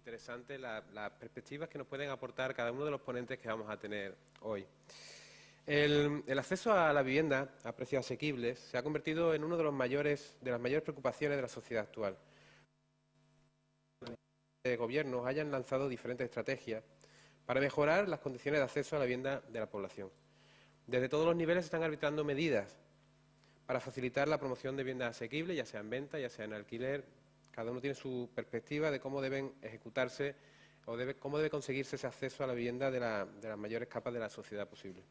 interesantes las perspectivas que nos pueden aportar cada uno de los ponentes que vamos a tener hoy. El acceso a la vivienda a precios asequibles se ha convertido en una de las mayores preocupaciones de la sociedad actual. Los gobiernos hayan lanzado diferentes estrategias para mejorar las condiciones de acceso a la vivienda de la población. Desde todos los niveles se están arbitrando medidas para facilitar la promoción de viviendas asequibles, ya sea en venta, ya sea en alquiler. Cada uno tiene su perspectiva de cómo deben ejecutarse o cómo debe conseguirse ese acceso a la vivienda de las mayores capas de la sociedad posible.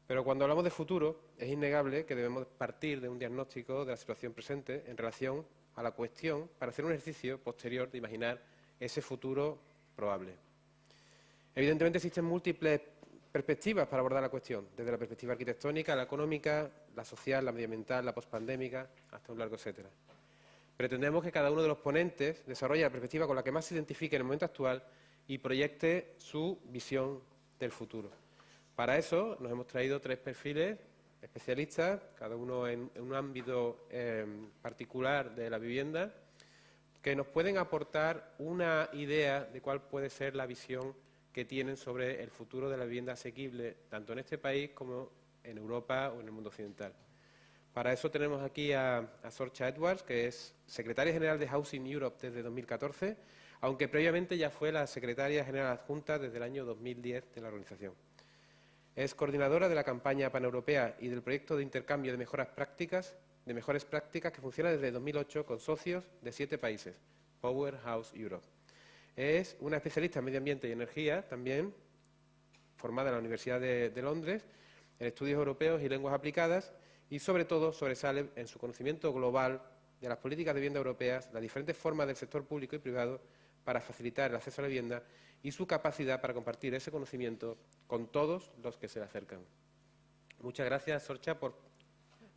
Pero cuando hablamos de futuro, es innegable que debemos partir de un diagnóstico de la situación presente en relación a la cuestión para hacer un ejercicio posterior de imaginar ese futuro probable. Evidentemente existen múltiples perspectivas para abordar la cuestión, desde la perspectiva arquitectónica, la económica, la social, la medioambiental, la pospandémica, hasta un largo etcétera. Pretendemos que cada uno de los ponentes desarrolle la perspectiva con la que más se identifique en el momento actual y proyecte su visión del futuro. Para eso nos hemos traído 3 perfiles especialistas, cada uno en un ámbito particular de la vivienda, que nos pueden aportar una idea de cuál puede ser la visión que tienen sobre el futuro de la vivienda asequible, tanto en este país como en Europa o en el mundo occidental. Para eso tenemos aquí a Sorcha Edwards, que es secretaria general de Housing Europe desde 2014, aunque previamente ya fue la secretaria general adjunta desde el año 2010 de la organización. Es coordinadora de la campaña paneuropea y del proyecto de intercambio de mejores prácticas que funciona desde 2008 con socios de 7 países, Powerhouse Europe. Es una especialista en medio ambiente y energía, también formada en la Universidad de Londres, en estudios europeos y lenguas aplicadas, y sobre todo sobresale en su conocimiento global de las políticas de vivienda europeas, las diferentes formas del sector público y privado para facilitar el acceso a la vivienda y su capacidad para compartir ese conocimiento con todos los que se le acercan. Muchas gracias, Sorcha, por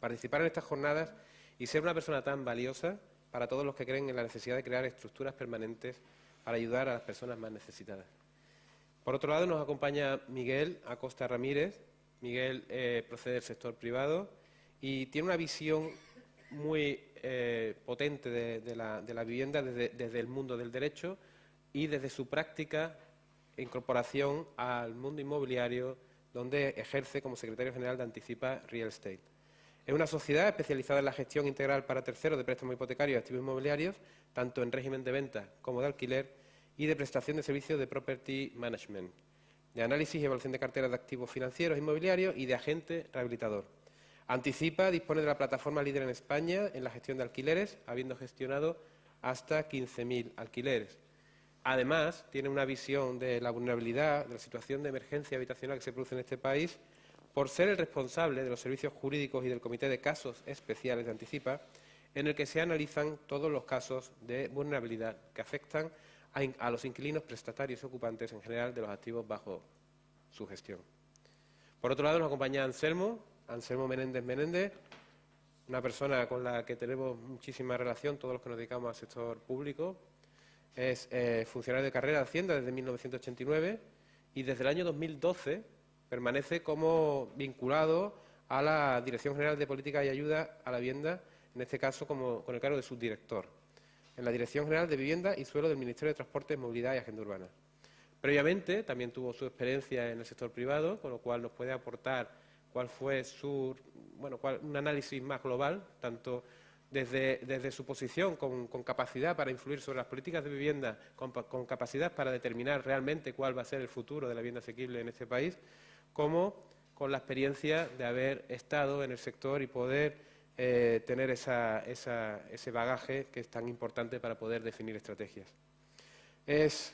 participar en estas jornadas y ser una persona tan valiosa para todos los que creen en la necesidad de crear estructuras permanentes para ayudar a las personas más necesitadas. Por otro lado, nos acompaña Miguel Acosta Ramírez. Miguel procede del sector privado y tiene una visión muy potente de la vivienda desde el mundo del derecho y desde su práctica e incorporación al mundo inmobiliario, donde ejerce como secretario general de Anticipa Real Estate. Es una sociedad especializada en la gestión integral para terceros de préstamos hipotecarios y activos inmobiliarios, tanto en régimen de venta como de alquiler, y de prestación de servicios de property management, de análisis y evaluación de carteras de activos financieros inmobiliarios y de agente rehabilitador. Anticipa dispone de la plataforma líder en España en la gestión de alquileres, habiendo gestionado hasta 15.000 alquileres. Además, tiene una visión de la vulnerabilidad, de la situación de emergencia habitacional que se produce en este país, por ser el responsable de los servicios jurídicos y del Comité de Casos Especiales de Anticipa, en el que se analizan todos los casos de vulnerabilidad que afectan a los inquilinos, prestatarios y ocupantes en general de los activos bajo su gestión. Por otro lado, nos acompaña Anselmo Menéndez, una persona con la que tenemos muchísima relación, todos los que nos dedicamos al sector público. Es funcionario de carrera de Hacienda desde 1989 y desde el año 2012 permanece como vinculado a la Dirección General de Política y Ayuda a la Vivienda, en este caso con el cargo de subdirector, en la Dirección General de Vivienda y Suelo del Ministerio de Transportes, Movilidad y Agenda Urbana. Previamente también tuvo su experiencia en el sector privado, con lo cual nos puede aportar cuál fue un análisis más global, tanto desde su posición con capacidad para influir sobre las políticas de vivienda, con capacidad para determinar realmente cuál va a ser el futuro de la vivienda asequible en este país, como con la experiencia de haber estado en el sector y poder tener ese bagaje que es tan importante para poder definir estrategias. Es,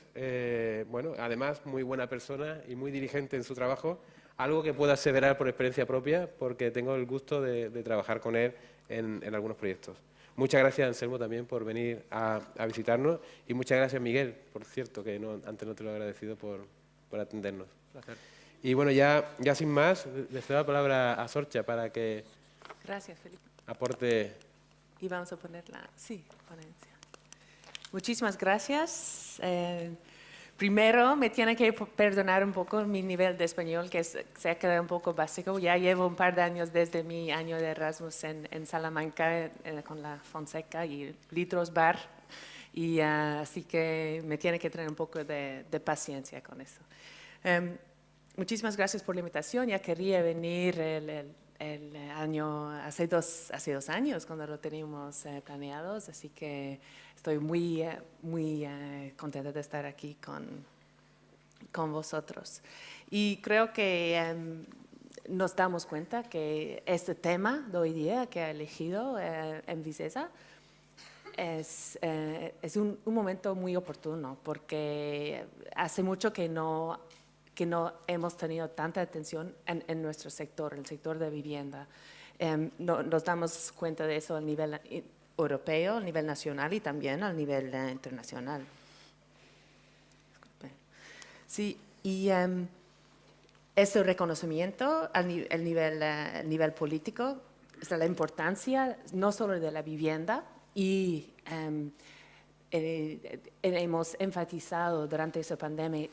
además, muy buena persona y muy diligente en su trabajo, algo que puedo aseverar por experiencia propia, porque tengo el gusto de trabajar con él en algunos proyectos. Muchas gracias, Anselmo, también por venir a visitarnos, y muchas gracias, Miguel, por cierto, que antes no te lo he agradecido por atendernos. Placer. Y bueno, ya sin más, le cedo la palabra a Sorcha para que Gracias, Felipe. aporte. Y vamos a poner ponencia. Muchísimas gracias. Primero, me tiene que perdonar un poco mi nivel de español, que se ha quedado un poco básico. Ya llevo un par de años desde mi año de Erasmus en Salamanca con la Fonseca y Litros Bar. Y así que me tiene que tener un poco de paciencia con eso. Muchísimas gracias por la invitación. Ya quería venir el año, hace dos años cuando lo teníamos planeados, así que estoy muy contenta de estar aquí con vosotros. Y creo que nos damos cuenta que este tema de hoy día que ha elegido en Visesa es un momento muy oportuno, porque hace mucho que no hemos tenido tanta atención en nuestro sector, el sector de vivienda. Nos damos cuenta de eso a nivel europeo, a nivel nacional y también a nivel internacional. Sí, y ese reconocimiento a nivel político es la importancia no solo de la vivienda, y hemos enfatizado durante esa pandemia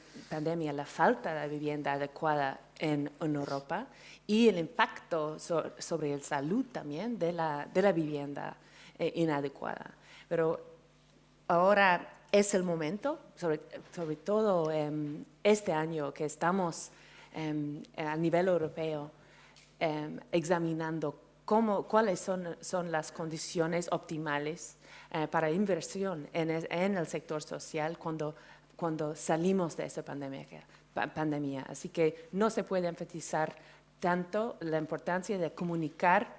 la falta de vivienda adecuada en Europa y el impacto sobre la salud también de la vivienda inadecuada. Pero ahora es el momento, sobre todo este año que estamos a nivel europeo examinando cuáles son las condiciones optimales para inversión en el sector social cuando salimos de esa pandemia. Así que no se puede enfatizar tanto la importancia de comunicar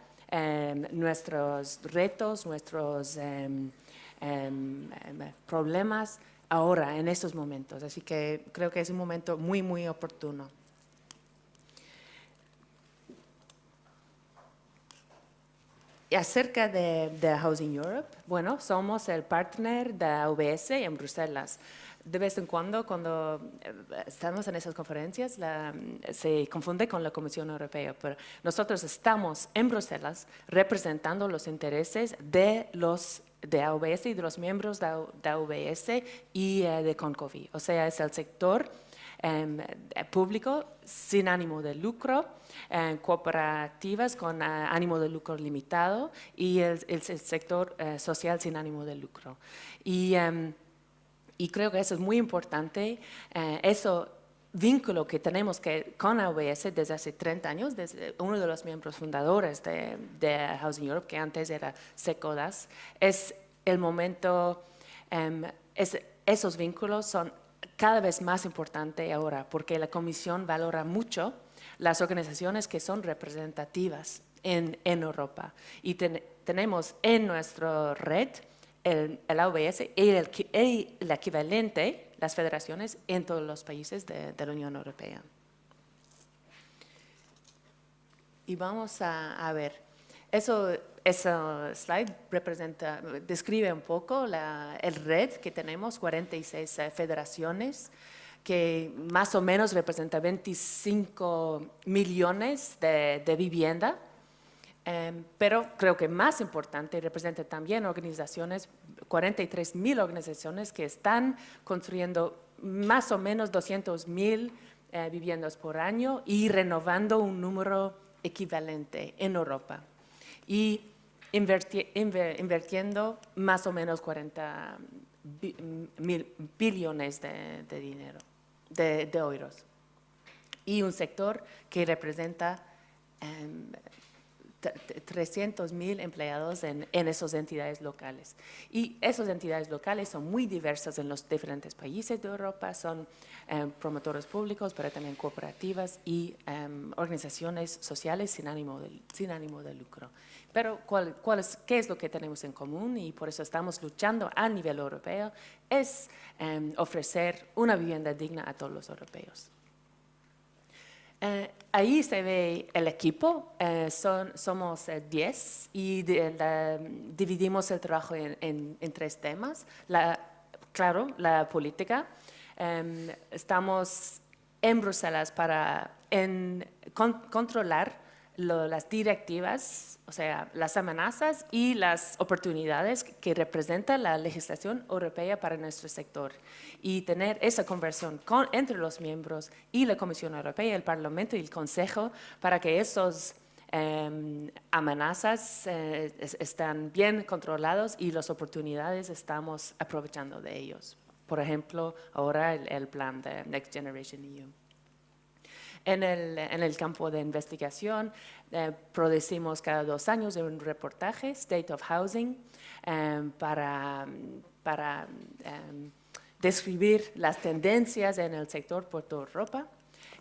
nuestros retos, nuestros problemas ahora, en estos momentos. Así que creo que es un momento muy, muy oportuno. Y acerca de Housing Europe, bueno, somos el partner de AVS en Bruselas. De vez en cuando estamos en esas conferencias, se confunde con la Comisión Europea, pero nosotros estamos en Bruselas representando los intereses de AVS y de los miembros de AVS y de Concovi. O sea, es el sector público sin ánimo de lucro, cooperativas con ánimo de lucro limitado y el sector social sin ánimo de lucro. Y creo que eso es muy importante, eso vínculo que tenemos con AVS desde hace 30 años, desde uno de los miembros fundadores de Housing Europe, que antes era SECODAS, es el momento, esos vínculos son cada vez más importantes ahora, porque la Comisión valora mucho las organizaciones que son representativas en Europa. Y tenemos en nuestra red el AVS y el equivalente, las federaciones, en todos los países de la Unión Europea. Y vamos a ver, ese slide describe un poco el red que tenemos, 46 federaciones, que más o menos representa 25 millones de vivienda, pero creo que más importante representa también organizaciones, 43,000 organizaciones que están construyendo más o menos 200,000 viviendas por año y renovando un número equivalente en Europa. Y invirtiendo más o menos 40 billones de dinero, de euros. Y un sector que representa 300,000 empleados en esas entidades locales. Y esas entidades locales son muy diversas en los diferentes países de Europa, son promotores públicos, pero también cooperativas y organizaciones sociales sin ánimo de lucro. Pero ¿qué es lo que tenemos en común? Y por eso estamos luchando a nivel europeo, es ofrecer una vivienda digna a todos los europeos. Ahí se ve el equipo, somos 10 y dividimos el trabajo en 3 temas. Claro, la política. Estamos en Bruselas para controlar las directivas, o sea, las amenazas y las oportunidades que representa la legislación europea para nuestro sector y tener esa conversión entre los miembros y la Comisión Europea, el Parlamento y el Consejo para que esos amenazas están bien controlados y las oportunidades estamos aprovechando de ellos. Por ejemplo, ahora el plan de Next Generation EU. En el campo de investigación, producimos cada 2 años un reportaje, State of Housing, para describir las tendencias en el sector por toda Europa.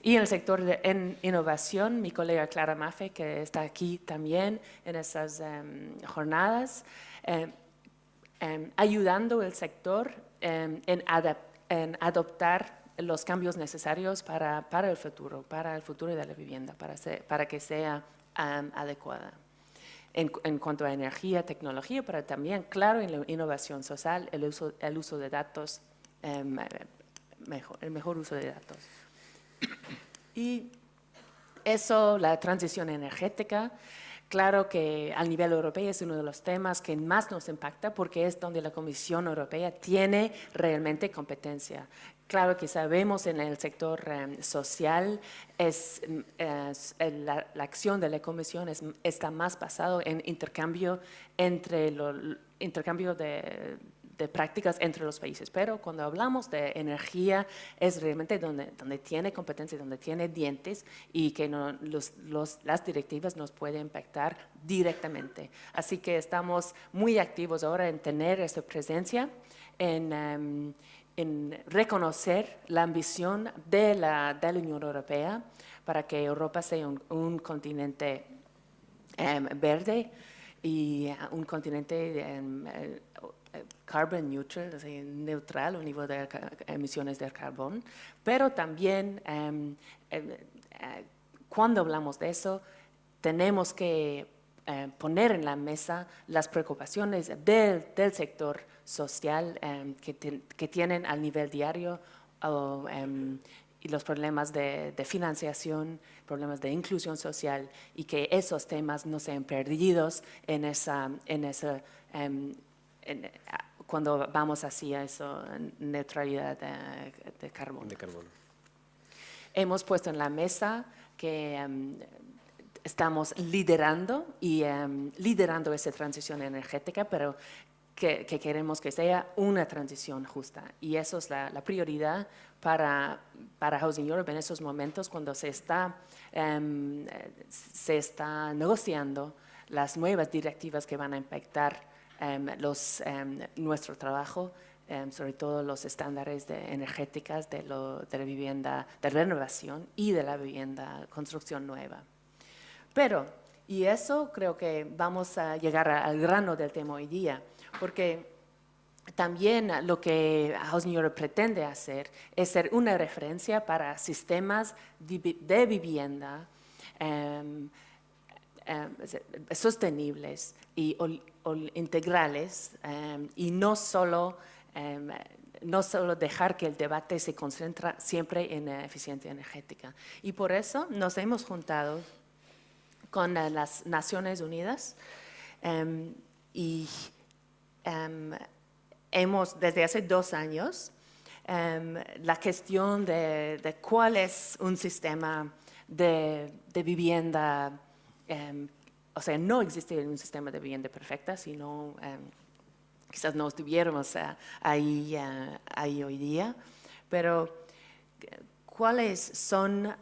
Y en el sector de innovación, mi colega Clara Maffei, que está aquí también en esas jornadas, ayudando al sector en adoptar los cambios necesarios para el futuro de la vivienda, para que sea adecuada. En cuanto a energía, tecnología, pero también, claro, en la innovación social, el uso de datos, el mejor uso de datos. Y eso, la transición energética, claro que a nivel europeo es uno de los temas que más nos impacta porque es donde la Comisión Europea tiene realmente competencia. Claro que sabemos en el sector social, la acción de la Comisión está más basado en intercambio de prácticas entre los países, pero cuando hablamos de energía es realmente donde tiene competencia, donde tiene dientes y que las directivas nos pueden impactar directamente. Así que estamos muy activos ahora en tener esa presencia, en reconocer la ambición de la Unión Europea para que Europa sea un continente verde y un continente carbon neutral, neutral a nivel de emisiones de carbón, pero también cuando hablamos de eso tenemos que poner en la mesa las preocupaciones del sector social que tienen al nivel diario y los problemas de financiación, problemas de inclusión social y que esos temas no sean perdidos cuando vamos hacia eso, neutralidad de carbono. Hemos puesto en la mesa que estamos liderando esa transición energética, pero que queremos que sea una transición justa. Y eso es la prioridad para Housing Europe en esos momentos cuando se está negociando las nuevas directivas que van a impactar nuestro trabajo, sobre todo los estándares energéticos de la vivienda de renovación y de la vivienda construcción nueva. Pero, y eso creo que vamos a llegar al grano del tema hoy día, porque también lo que Housing Europe pretende hacer es ser una referencia para sistemas de vivienda sostenibles y integrales y no solo dejar que el debate se concentre siempre en eficiencia energética. Y por eso nos hemos juntado con las Naciones Unidas y hemos, desde hace 2 años, la cuestión de cuál es un sistema de vivienda, o sea, no existe un sistema de vivienda perfecta, sino quizás no estuviéramos ahí hoy día, pero ¿cuáles son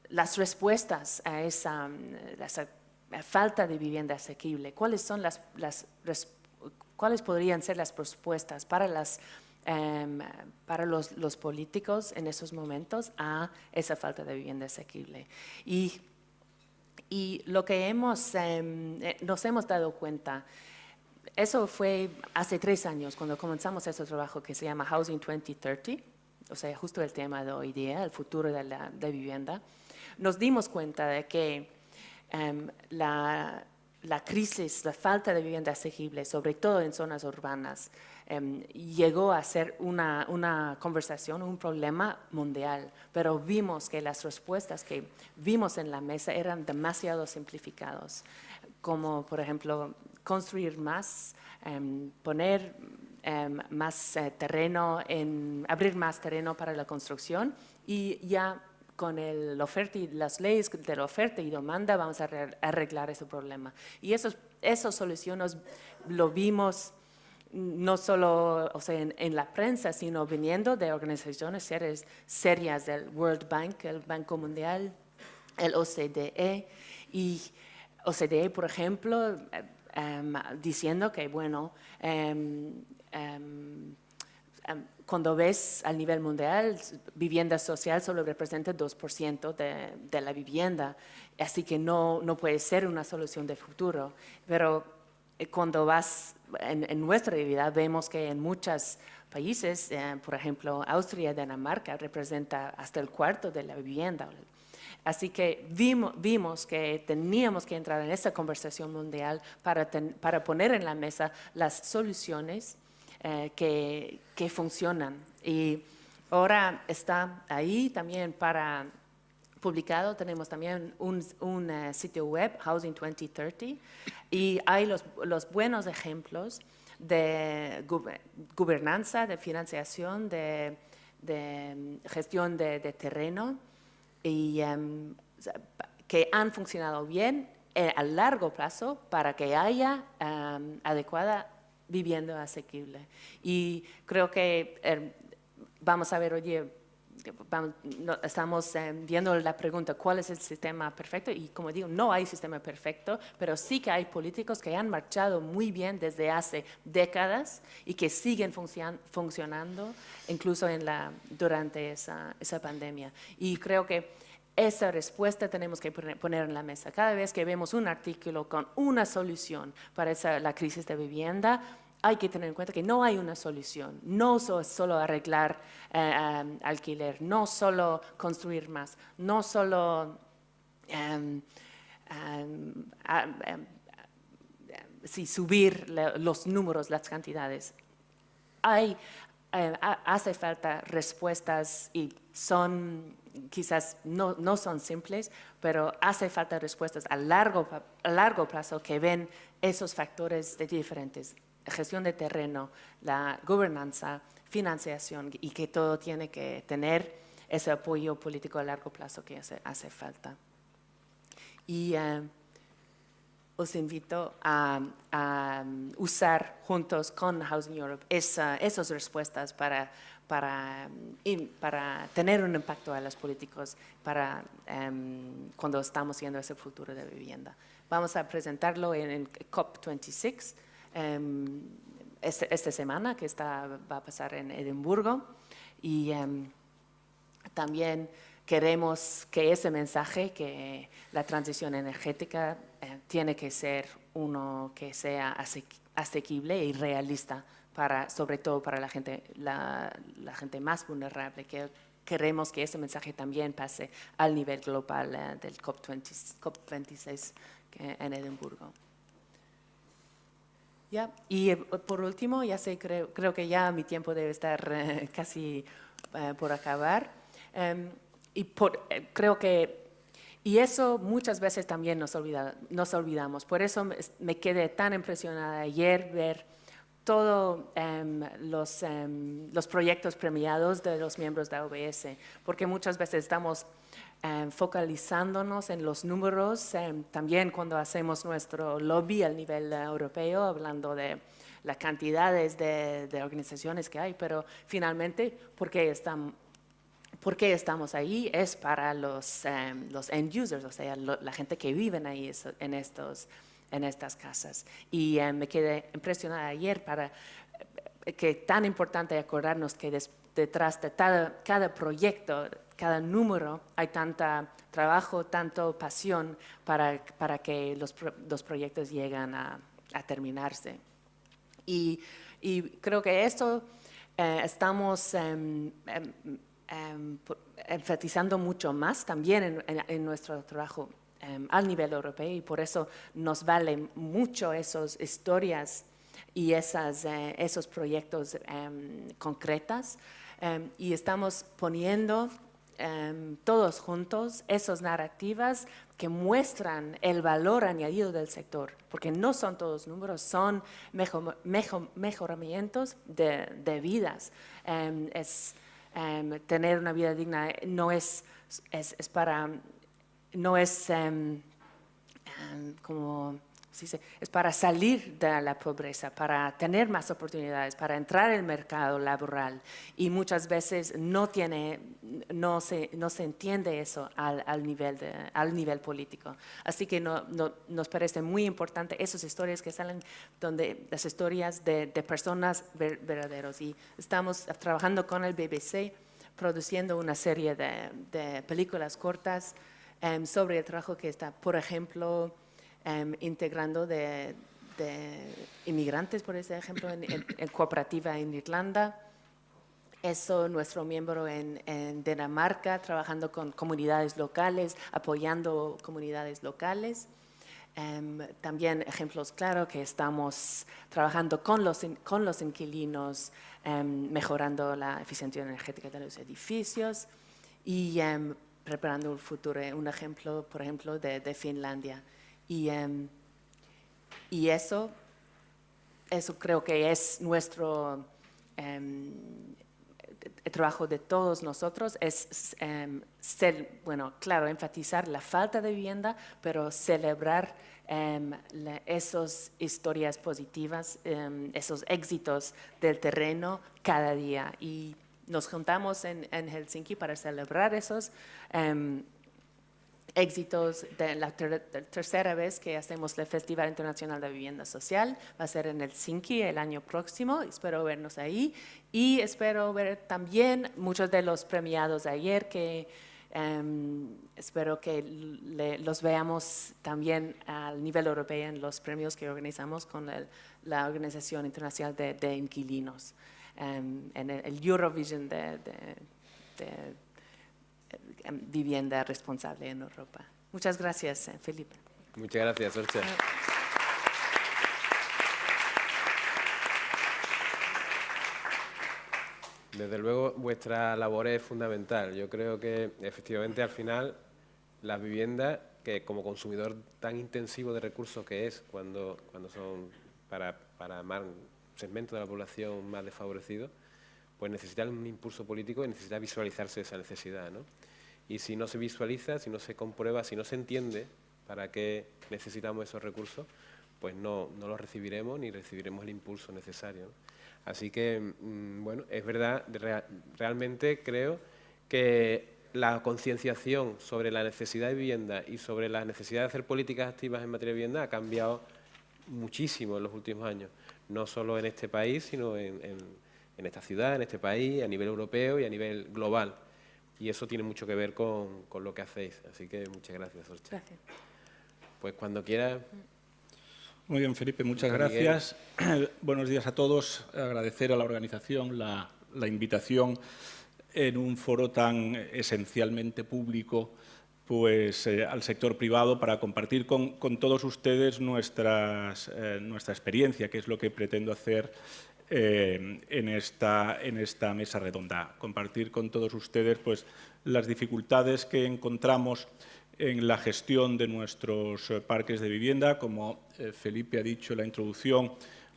las respuestas a esa falta de vivienda asequible? ¿Cuáles podrían ser las propuestas para los políticos en esos momentos a esa falta de vivienda asequible? Y lo que nos hemos dado cuenta, eso fue hace 3 años cuando comenzamos ese trabajo que se llama Housing 2030, o sea, justo el tema de hoy día, el futuro de vivienda. Nos dimos cuenta de que la crisis, la falta de vivienda asequible, sobre todo en zonas urbanas, llegó a ser una conversación, un problema mundial, pero vimos que las respuestas que vimos en la mesa eran demasiado simplificados, como por ejemplo construir más, poner más terreno, abrir más terreno para la construcción y ya oferta y las leyes de la oferta y demanda vamos a arreglar ese problema. Y esas soluciones lo vimos no solo en la prensa, sino viniendo de organizaciones serias del World Bank, el Banco Mundial, el OCDE, y OCDE, por ejemplo, diciendo que, bueno, cuando ves al nivel mundial, vivienda social solo representa 2% de la vivienda, así que no puede ser una solución de futuro. Pero cuando vas en nuestra realidad, vemos que en muchos países, por ejemplo, Austria y Dinamarca, representa hasta el cuarto de la vivienda. Así que vimos que teníamos que entrar en esa conversación mundial para poner en la mesa las soluciones que funcionan. Y ahora está ahí también para publicado, tenemos también un sitio web, Housing 2030, y hay los buenos ejemplos de gobernanza, de financiación, de gestión de terreno, y que han funcionado bien a largo plazo para que haya adecuada vivienda asequible. Y creo que vamos a ver, oye, estamos viendo la pregunta, ¿cuál es el sistema perfecto? Y como digo, no hay sistema perfecto, pero sí que hay políticos que han marchado muy bien desde hace décadas y que siguen funcionando incluso durante esa pandemia. Y creo que esa respuesta tenemos que poner en la mesa. Cada vez que vemos un artículo con una solución para la crisis de vivienda, hay que tener en cuenta que no hay una solución, no solo arreglar alquiler, no solo construir más, no solo subir los números, las cantidades. Hace falta respuestas y quizás no son simples, pero hace falta respuestas a largo plazo que ven esos factores diferentes. Gestión de terreno, la gobernanza, financiación, y que todo tiene que tener ese apoyo político a largo plazo que hace falta. Y os invito a usar juntos con Housing Europe esas respuestas para tener un impacto a los políticos cuando estamos haciendo ese futuro de vivienda. Vamos a presentarlo en el COP26 esta semana, que va a pasar en Edimburgo, y también queremos que ese mensaje, que la transición energética tiene que ser uno que sea asequible y realista, sobre todo para la gente más vulnerable, que queremos que ese mensaje también pase al nivel global del COP26 en Edimburgo. Yeah. Y por último, creo que ya mi tiempo debe estar casi por acabar. Creo que, y eso muchas veces también nos olvidamos. Por eso me quedé tan impresionada ayer ver todos los proyectos premiados de los miembros de OBS, porque muchas veces estamos focalizándonos en los números, también cuando hacemos nuestro lobby al nivel europeo, hablando de las cantidades de organizaciones que hay, pero finalmente, ¿por qué estamos ahí? Es para los end users, o sea, la gente que vive ahí en estas casas. Y me quedé impresionada ayer que tan importante acordarnos que detrás de cada proyecto, cada número, hay tanta trabajo, tanto pasión para que los proyectos lleguen a terminarse. Y creo que esto estamos enfatizando mucho más también en nuestro trabajo al nivel europeo, y por eso nos valen mucho esas historias y esos proyectos concretos, y estamos poniendo todos juntos esas narrativas que muestran el valor añadido del sector, porque no son todos números, son mejoramientos de vidas. Tener una vida digna no es es para, no es como, es para salir de la pobreza, para tener más oportunidades, para entrar al mercado laboral. Y muchas veces no se entiende eso al nivel político. Así que nos parece muy importante esas historias que salen, las historias de personas verdaderas. Y estamos trabajando con el BBC, produciendo una serie de películas cortas sobre el trabajo que está, por ejemplo, integrando de inmigrantes, por ejemplo, en cooperativa en Irlanda. Eso, nuestro miembro en Dinamarca, trabajando con comunidades locales, apoyando comunidades locales. También ejemplos claros que estamos trabajando con los inquilinos, mejorando la eficiencia energética de los edificios y preparando un futuro. Un ejemplo, por ejemplo, de Finlandia. Y eso creo que es nuestro el trabajo de todos nosotros, es enfatizar la falta de vivienda, pero celebrar esas historias positivas, esos éxitos del terreno cada día. Y nos juntamos en Helsinki para celebrar esos éxitos de la tercera vez que hacemos el Festival Internacional de Vivienda Social. Va a ser en Helsinki el año próximo. Espero vernos ahí. Y espero ver también muchos de los premiados de ayer que espero que los veamos también al nivel europeo en los premios que organizamos con la Organización Internacional de Inquilinos, en el Eurovision de vivienda responsable en Europa. Muchas gracias, Felipe. Muchas gracias, Sorcha. Desde luego, vuestra labor es fundamental. Yo creo que, efectivamente, al final, las viviendas, que como consumidor tan intensivo de recursos que es cuando son para más segmentos de la población más desfavorecidos, pues necesitan un impulso político y necesita visualizarse esa necesidad, ¿no? Y si no se visualiza, si no se comprueba, si no se entiende para qué necesitamos esos recursos, pues no los recibiremos ni recibiremos el impulso necesario, ¿no? Así que, bueno, es verdad, realmente creo que la concienciación sobre la necesidad de vivienda y sobre la necesidad de hacer políticas activas en materia de vivienda ha cambiado muchísimo en los últimos años, no solo en este país, sino en esta ciudad, en este país, a nivel europeo y a nivel global. Y eso tiene mucho que ver con lo que hacéis. Así que muchas gracias, Sorcha. Gracias. Pues cuando quiera. Muy bien, Felipe, muchas gracias. Buenos días a todos. Agradecer a la organización la invitación en un foro tan esencialmente público, pues al sector privado, para compartir con todos ustedes nuestra experiencia, que es lo que pretendo hacer en esta mesa redonda. Compartir con todos ustedes pues, las dificultades que encontramos en la gestión de nuestros parques de vivienda. Como Felipe ha dicho en la introducción,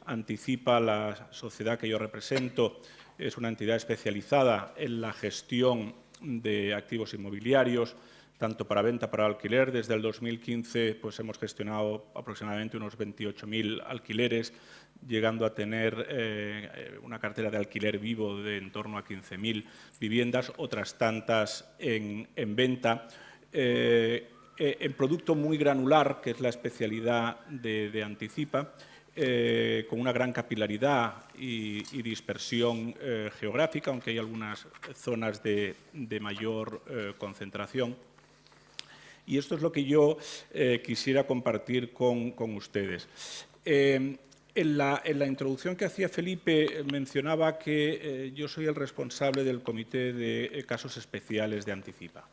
Anticipa, la sociedad que yo represento, es una entidad especializada en la gestión de activos inmobiliarios, tanto para venta como para alquiler. Desde el 2015 pues, hemos gestionado aproximadamente unos 28.000 alquileres, llegando a tener una cartera de alquiler vivo de en torno a 15.000 viviendas, otras tantas en venta. En producto muy granular, que es la especialidad de Anticipa, con una gran capilaridad y dispersión geográfica, aunque hay algunas zonas de mayor concentración. Y esto es lo que yo quisiera compartir con ustedes. En la introducción que hacía Felipe mencionaba que yo soy el responsable del Comité de Casos Especiales de Anticipa.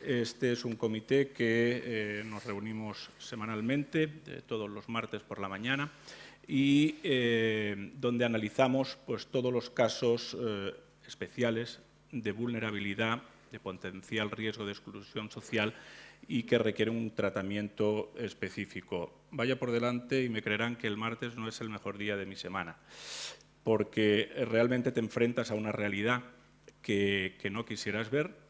Este es un comité que nos reunimos semanalmente, todos los martes por la mañana, y donde analizamos pues, todos los casos especiales de vulnerabilidad, de potencial riesgo de exclusión social y que requieren un tratamiento específico. Vaya por delante y me creerán que el martes no es el mejor día de mi semana, porque realmente te enfrentas a una realidad que no quisieras ver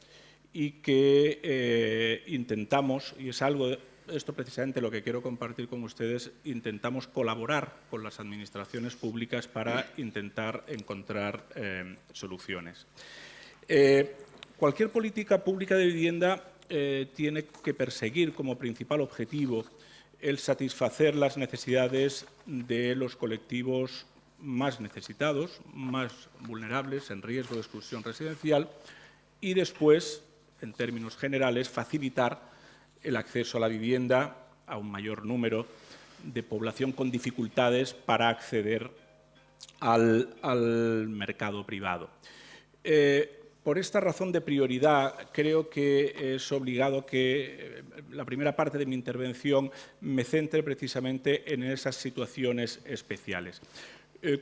y que intentamos, y es algo, esto precisamente lo que quiero compartir con ustedes, intentamos colaborar con las administraciones públicas para intentar encontrar soluciones. Cualquier política pública de vivienda tiene que perseguir como principal objetivo el satisfacer las necesidades de los colectivos más necesitados, más vulnerables, en riesgo de exclusión residencial, y después, en términos generales, facilitar el acceso a la vivienda a un mayor número de población con dificultades para acceder al mercado privado. Por esta razón de prioridad, creo que es obligado que la primera parte de mi intervención me centre precisamente en esas situaciones especiales.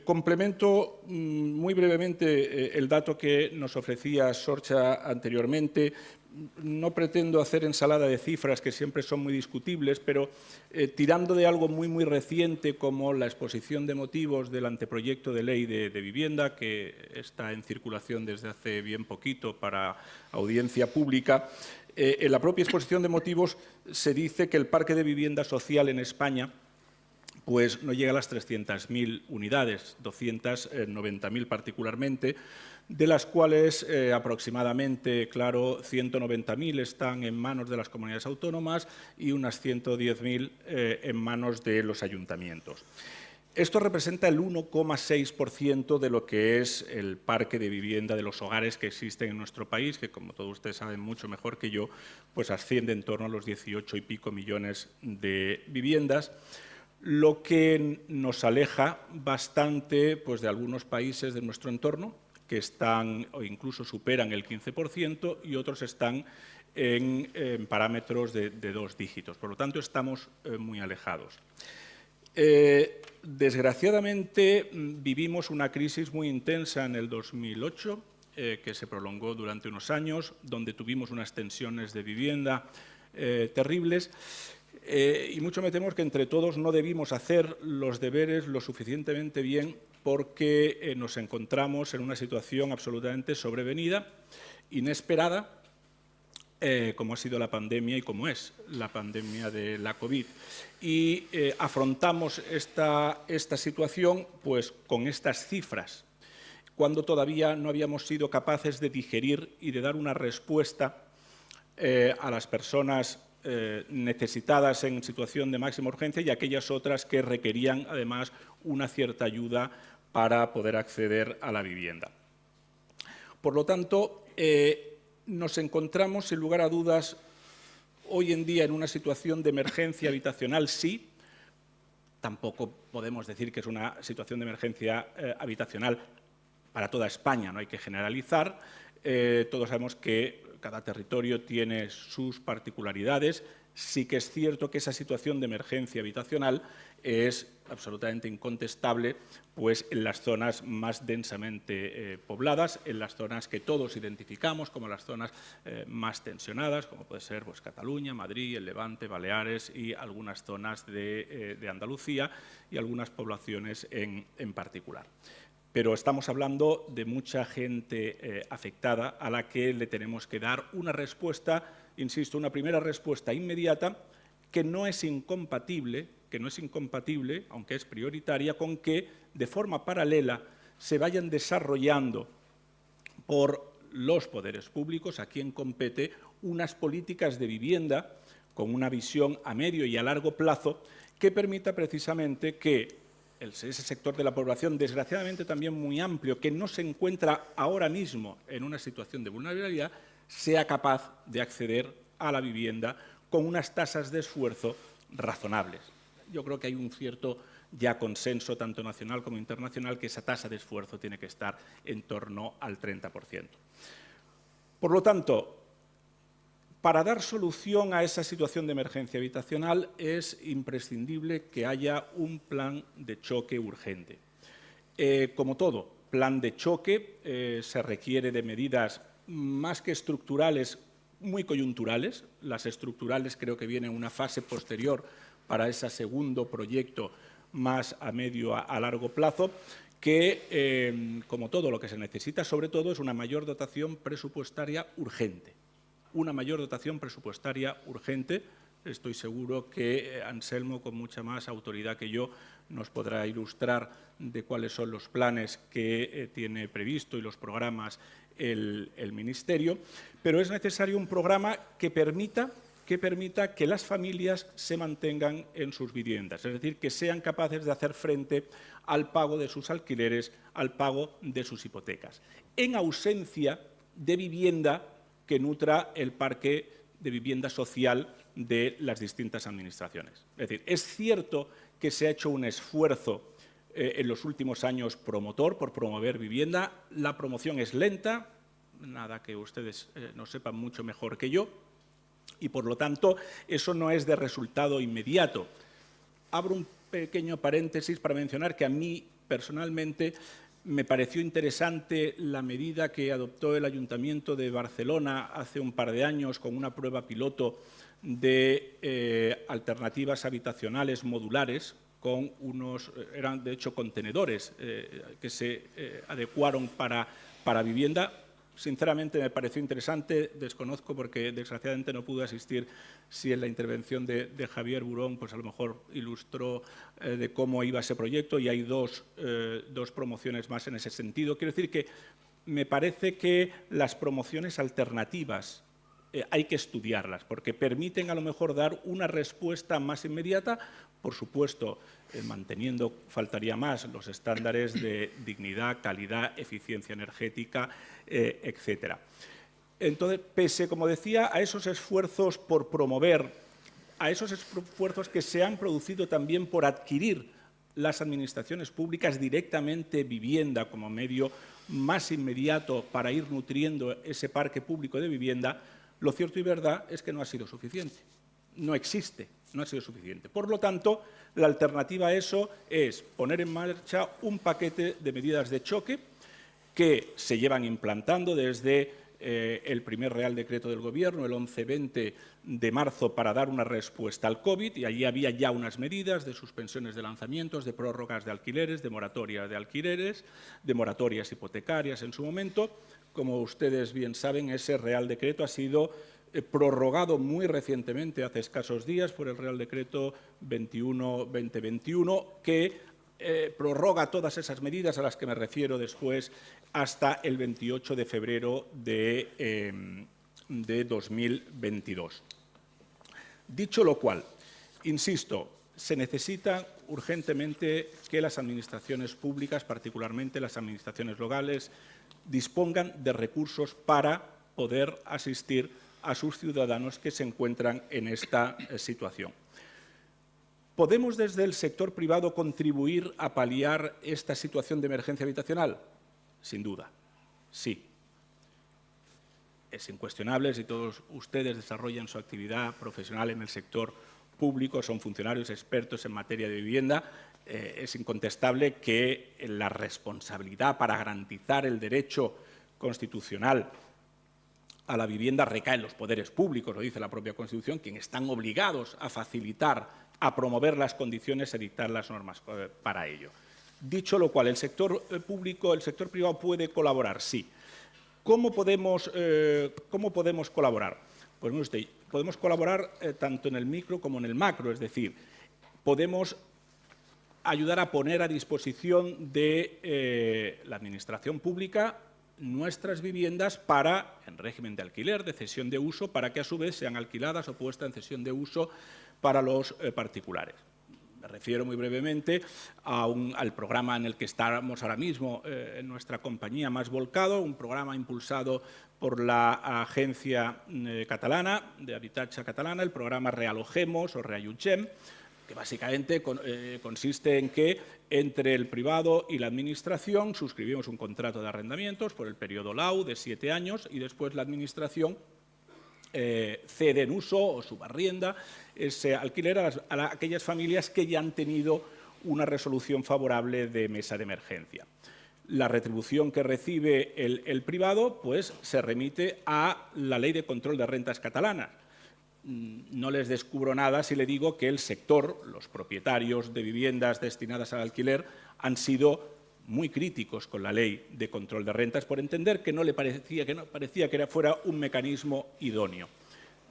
Complemento muy brevemente el dato que nos ofrecía Sorcha anteriormente. No pretendo hacer ensalada de cifras que siempre son muy discutibles, pero tirando de algo muy reciente como la exposición de motivos del anteproyecto de ley de vivienda, que está en circulación desde hace bien poquito para audiencia pública, en la propia exposición de motivos se dice que el parque de vivienda social en España pues no llega a las 300.000 unidades, 290.000 particularmente, de las cuales aproximadamente, claro, 190.000 están en manos de las comunidades autónomas y unas 110.000 en manos de los ayuntamientos. Esto representa el 1,6% de lo que es el parque de vivienda de los hogares que existen en nuestro país, que, como todos ustedes saben mucho mejor que yo, pues asciende en torno a los 18 y pico millones de viviendas, lo que nos aleja bastante pues, de algunos países de nuestro entorno, que están o incluso superan el 15%, y otros están en parámetros de 2 dígitos. Por lo tanto, estamos muy alejados. Desgraciadamente, vivimos una crisis muy intensa en el 2008, que se prolongó durante unos años, donde tuvimos unas tensiones de vivienda terribles. Y mucho me temo que entre todos no debimos hacer los deberes lo suficientemente bien porque nos encontramos en una situación absolutamente sobrevenida, inesperada, como ha sido la pandemia y como es la pandemia de la COVID. Y afrontamos esta situación pues, con estas cifras, cuando todavía no habíamos sido capaces de digerir y de dar una respuesta a las personas necesitadas en situación de máxima urgencia y aquellas otras que requerían, además, una cierta ayuda para poder acceder a la vivienda. Por lo tanto, nos encontramos, sin lugar a dudas, hoy en día en una situación de emergencia habitacional, sí. Tampoco podemos decir que es una situación de emergencia habitacional para toda España, no hay que generalizar. Todos sabemos que cada territorio tiene sus particularidades. Sí que es cierto que esa situación de emergencia habitacional es absolutamente incontestable pues, en las zonas más densamente pobladas, en las zonas que todos identificamos como las zonas más tensionadas, como puede ser pues, Cataluña, Madrid, el Levante, Baleares y algunas zonas de Andalucía y algunas poblaciones en particular. Pero estamos hablando de mucha gente afectada a la que le tenemos que dar una respuesta, insisto, una primera respuesta inmediata que no es incompatible, aunque es prioritaria, con que de forma paralela se vayan desarrollando por los poderes públicos, a quien compete, unas políticas de vivienda con una visión a medio y a largo plazo que permita precisamente que ese sector de la población, desgraciadamente también muy amplio, que no se encuentra ahora mismo en una situación de vulnerabilidad, sea capaz de acceder a la vivienda con unas tasas de esfuerzo razonables. Yo creo que hay un cierto ya consenso, tanto nacional como internacional, que esa tasa de esfuerzo tiene que estar en torno al 30%. Por lo tanto, para dar solución a esa situación de emergencia habitacional es imprescindible que haya un plan de choque urgente. Como todo plan de choque, se requiere de medidas más que estructurales, muy coyunturales. Las estructurales creo que vienen en una fase posterior para ese segundo proyecto más a medio a largo plazo, que, como todo lo que se necesita, sobre todo, es una mayor dotación presupuestaria urgente. una mayor dotación presupuestaria urgente. Estoy seguro que Anselmo, con mucha más autoridad que yo, nos podrá ilustrar de cuáles son los planes que tiene previsto y los programas el Ministerio, pero es necesario un programa que permita que las familias se mantengan en sus viviendas, es decir, que sean capaces de hacer frente al pago de sus alquileres, al pago de sus hipotecas, en ausencia de vivienda que nutra el parque de vivienda social de las distintas administraciones. Es decir, es cierto que se ha hecho un esfuerzo en los últimos años promotor por promover vivienda. La promoción es lenta, nada que ustedes no sepan mucho mejor que yo, y por lo tanto eso no es de resultado inmediato. Abro un pequeño paréntesis para mencionar que a mí personalmente me pareció interesante la medida que adoptó el Ayuntamiento de Barcelona hace un par de años con una prueba piloto de alternativas habitacionales modulares, con unos, eran de hecho contenedores que se adecuaron para vivienda. Sinceramente me pareció interesante, desconozco porque desgraciadamente no pude asistir, si en la intervención de Javier Burón pues a lo mejor ilustró de cómo iba ese proyecto, y hay dos promociones más en ese sentido. Quiero decir que me parece que las promociones alternativas hay que estudiarlas, porque permiten a lo mejor dar una respuesta más inmediata, por supuesto, manteniendo, faltaría más, los estándares de dignidad, calidad, eficiencia energética, etcétera. Entonces, pese, como decía, a esos esfuerzos por promover, a esos esfuerzos que se han producido también por adquirir las administraciones públicas directamente vivienda como medio más inmediato para ir nutriendo ese parque público de vivienda, lo cierto y verdad es que no ha sido suficiente. No existe, no ha sido suficiente. Por lo tanto, la alternativa a eso es poner en marcha un paquete de medidas de choque que se llevan implantando desde el primer Real Decreto del Gobierno, el 1120 de marzo, para dar una respuesta al COVID, y allí había ya unas medidas de suspensiones de lanzamientos, de prórrogas de alquileres, de moratorias de alquileres, de moratorias hipotecarias en su momento. Como ustedes bien saben, ese Real Decreto ha sido prorrogado muy recientemente, hace escasos días, por el Real Decreto 21-2021, que prorroga todas esas medidas a las que me refiero después hasta el 28 de febrero de 2022. Dicho lo cual, insisto, se necesita urgentemente que las administraciones públicas, particularmente las administraciones locales, dispongan de recursos para poder asistir a sus ciudadanos que se encuentran en esta situación. ¿Podemos desde el sector privado contribuir a paliar esta situación de emergencia habitacional? Sin duda, sí. Es incuestionable, si todos ustedes desarrollan su actividad profesional en el sector público, son funcionarios expertos en materia de vivienda, es incontestable que la responsabilidad para garantizar el derecho constitucional a la vivienda recae en los poderes públicos, lo dice la propia Constitución, quienes están obligados a facilitar, a promover las condiciones, a dictar las normas para ello. Dicho lo cual, el sector público, el sector privado puede colaborar, sí. ¿Cómo podemos colaborar? Pues mire usted, podemos colaborar tanto en el micro como en el macro, es decir, podemos ayudar a poner a disposición de la Administración pública nuestras viviendas en régimen de alquiler, de cesión de uso, para que a su vez sean alquiladas o puestas en cesión de uso para los particulares. Me refiero muy brevemente al programa en el que estamos ahora mismo en nuestra compañía más volcado, un programa impulsado por la Agencia Catalana de Habitatge Catalana, el programa Realojemos o Reallotgem, que básicamente consiste en que entre el privado y la Administración suscribimos un contrato de arrendamientos por el periodo LAU de 7 años y después la Administración cede en uso o subarrienda ese alquiler a aquellas familias que ya han tenido una resolución favorable de mesa de emergencia. La retribución que recibe el privado pues, se remite a la Ley de Control de Rentas catalana. No les descubro nada si le digo que el sector, los propietarios de viviendas destinadas al alquiler, han sido muy críticos con la ley de control de rentas por entender que no parecía que fuera un mecanismo idóneo.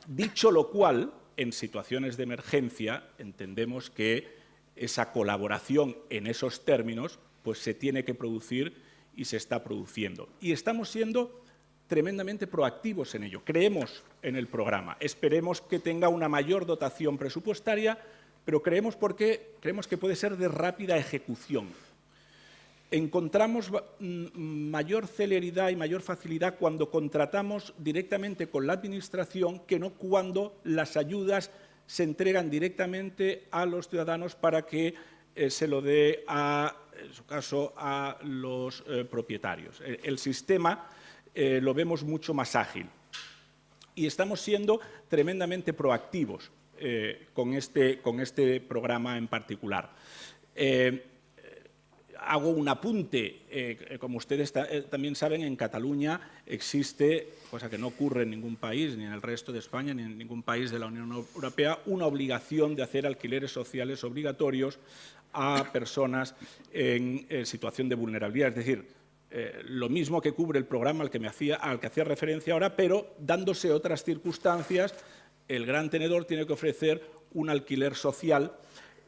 Dicho lo cual, en situaciones de emergencia entendemos que esa colaboración en esos términos pues se tiene que producir y se está produciendo. Y estamos siendo tremendamente proactivos en ello. Creemos en el programa, esperemos que tenga una mayor dotación presupuestaria, pero creemos que puede ser de rápida ejecución. Encontramos mayor celeridad y mayor facilidad cuando contratamos directamente con la Administración que no cuando las ayudas se entregan directamente a los ciudadanos para que se lo dé, en su caso, a los propietarios. El sistema lo vemos mucho más ágil y estamos siendo tremendamente proactivos con este programa en particular. Hago un apunte, como ustedes también saben, en Cataluña existe, cosa que no ocurre en ningún país, ni en el resto de España, ni en ningún país de la Unión Europea, una obligación de hacer alquileres sociales obligatorios a personas en situación de vulnerabilidad. Es decir, lo mismo que cubre el programa al que hacía referencia ahora, pero dándose otras circunstancias, el gran tenedor tiene que ofrecer un alquiler social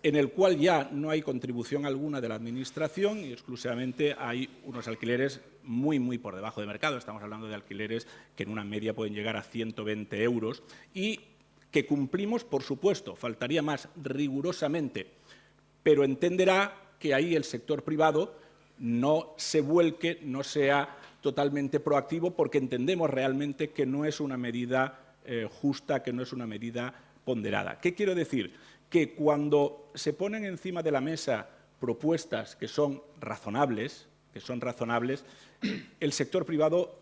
en el cual ya no hay contribución alguna de la Administración y exclusivamente hay unos alquileres muy, muy por debajo de mercado. Estamos hablando de alquileres que en una media pueden llegar a 120 euros y que cumplimos, por supuesto, faltaría más rigurosamente, pero entenderá que ahí el sector privado no se vuelque, no sea totalmente proactivo, porque entendemos realmente que no es una medida justa, que no es una medida ponderada. ¿Qué quiero decir? Que cuando se ponen encima de la mesa propuestas que son razonables, el sector privado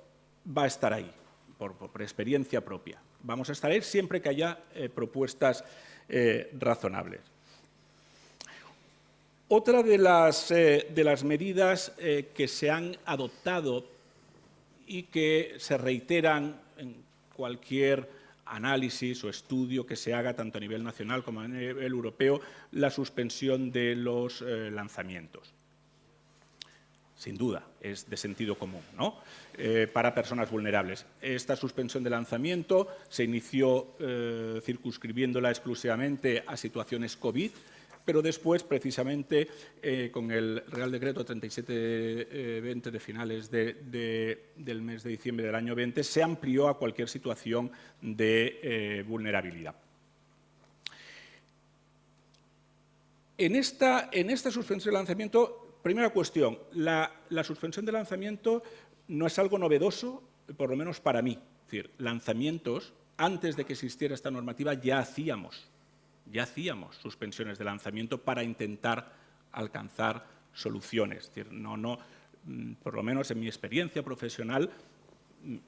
va a estar ahí, por experiencia propia. Vamos a estar ahí siempre que haya propuestas razonables. Otra de las medidas que se han adoptado y que se reiteran en cualquier análisis o estudio que se haga tanto a nivel nacional como a nivel europeo, la suspensión de los lanzamientos. Sin duda, es de sentido común, ¿no? Para personas vulnerables. Esta suspensión de lanzamiento se inició circunscribiéndola exclusivamente a situaciones COVID, pero después, precisamente, con el Real Decreto 3720 de finales del mes de diciembre del año 20, se amplió a cualquier situación de vulnerabilidad. En esta suspensión de lanzamiento, primera cuestión, la suspensión de lanzamiento no es algo novedoso, por lo menos para mí. Es decir, lanzamientos, antes de que existiera esta normativa, ya hacíamos suspensiones de lanzamiento para intentar alcanzar soluciones. Es decir, por lo menos en mi experiencia profesional,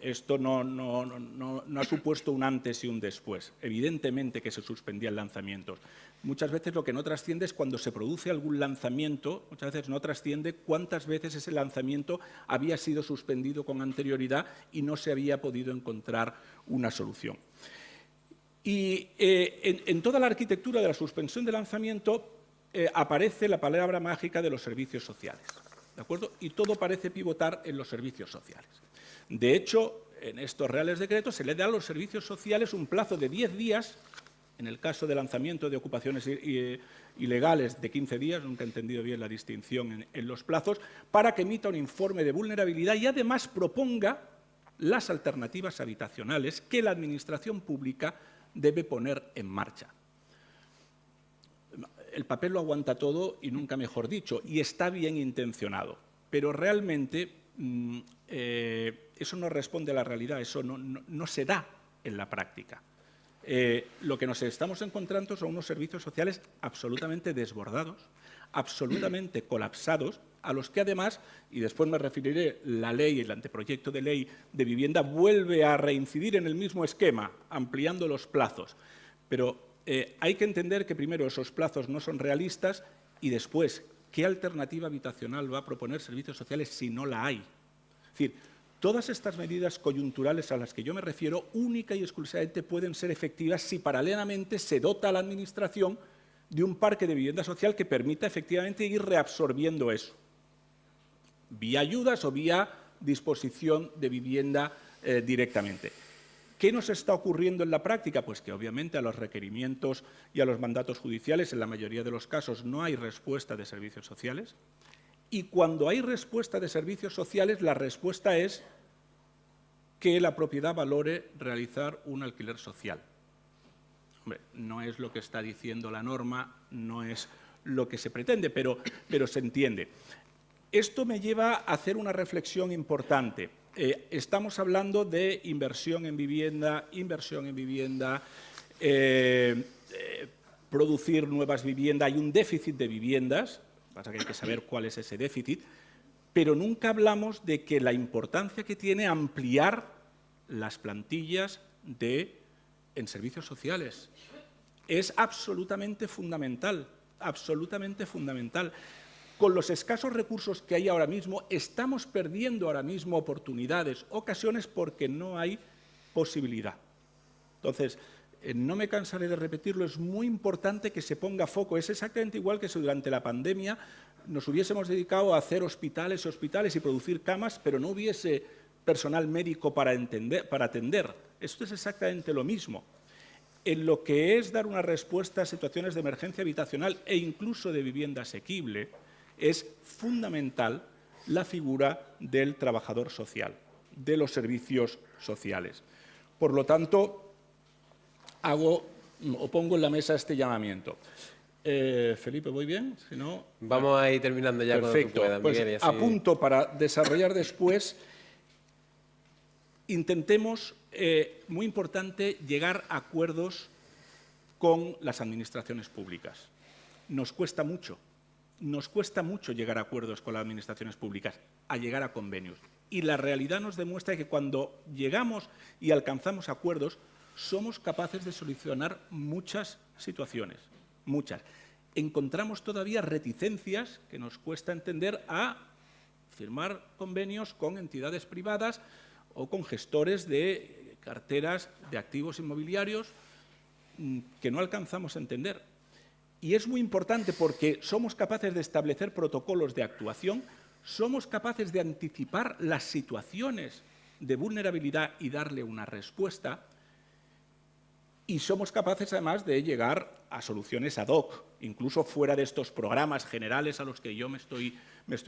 esto no ha supuesto un antes y un después. Evidentemente que se suspendían lanzamientos. Muchas veces lo que no trasciende es cuando se produce algún lanzamiento, muchas veces no trasciende cuántas veces ese lanzamiento había sido suspendido con anterioridad y no se había podido encontrar una solución. Y en toda la arquitectura de la suspensión de lanzamiento aparece la palabra mágica de los servicios sociales, ¿de acuerdo? Y todo parece pivotar en los servicios sociales. De hecho, en estos reales decretos se le da a los servicios sociales un plazo de 10 días, en el caso de lanzamiento de ocupaciones ilegales de 15 días, nunca he entendido bien la distinción en los plazos, para que emita un informe de vulnerabilidad y además proponga las alternativas habitacionales que la Administración pública debe poner en marcha. El papel lo aguanta todo y nunca mejor dicho, y está bien intencionado, pero realmente eso no responde a la realidad, eso no se da en la práctica. Lo que nos estamos encontrando son unos servicios sociales absolutamente desbordados, absolutamente colapsados, a los que además, y después me referiré, la ley, el anteproyecto de ley de vivienda vuelve a reincidir en el mismo esquema, ampliando los plazos. Pero hay que entender que primero esos plazos no son realistas y después, ¿qué alternativa habitacional va a proponer servicios sociales si no la hay? Es decir, todas estas medidas coyunturales a las que yo me refiero única y exclusivamente pueden ser efectivas si paralelamente se dota a la Administración de un parque de vivienda social que permita efectivamente ir reabsorbiendo eso. vía ayudas o vía disposición de vivienda directamente. ¿Qué nos está ocurriendo en la práctica? Pues que obviamente a los requerimientos y a los mandatos judiciales en la mayoría de los casos no hay respuesta de servicios sociales, y cuando hay respuesta de servicios sociales la respuesta es que la propiedad valore realizar un alquiler social. Hombre, no es lo que está diciendo la norma, no es lo que se pretende, pero se entiende. Esto me lleva a hacer una reflexión importante. Estamos hablando de inversión en vivienda, producir nuevas viviendas. Hay un déficit de viviendas, pasa que hay que saber cuál es ese déficit, pero nunca hablamos de que la importancia que tiene ampliar las plantillas en servicios sociales. Es absolutamente fundamental, absolutamente fundamental. Con los escasos recursos que hay ahora mismo, estamos perdiendo ahora mismo oportunidades, ocasiones, porque no hay posibilidad. Entonces, no me cansaré de repetirlo, es muy importante que se ponga foco. Es exactamente igual que si durante la pandemia nos hubiésemos dedicado a hacer hospitales y producir camas, pero no hubiese personal médico para atender. Esto es exactamente lo mismo. En lo que es dar una respuesta a situaciones de emergencia habitacional e incluso de vivienda asequible, es fundamental la figura del trabajador social, de los servicios sociales. Por lo tanto, pongo en la mesa este llamamiento. Felipe, ¿voy bien? Si no, vamos a ir terminando ya. Perfecto. Cuando tú puedas, Miguel, pues apunto para desarrollar después. Intentemos, muy importante, llegar a acuerdos con las administraciones públicas. Nos cuesta mucho llegar a acuerdos con las administraciones públicas, a llegar a convenios. Y la realidad nos demuestra que cuando llegamos y alcanzamos acuerdos, somos capaces de solucionar muchas situaciones, muchas. Encontramos todavía reticencias que nos cuesta entender a firmar convenios con entidades privadas o con gestores de carteras de activos inmobiliarios que no alcanzamos a entender. Y es muy importante porque somos capaces de establecer protocolos de actuación, somos capaces de anticipar las situaciones de vulnerabilidad y darle una respuesta, y somos capaces además de llegar a soluciones ad hoc, incluso fuera de estos programas generales a los que yo me estoy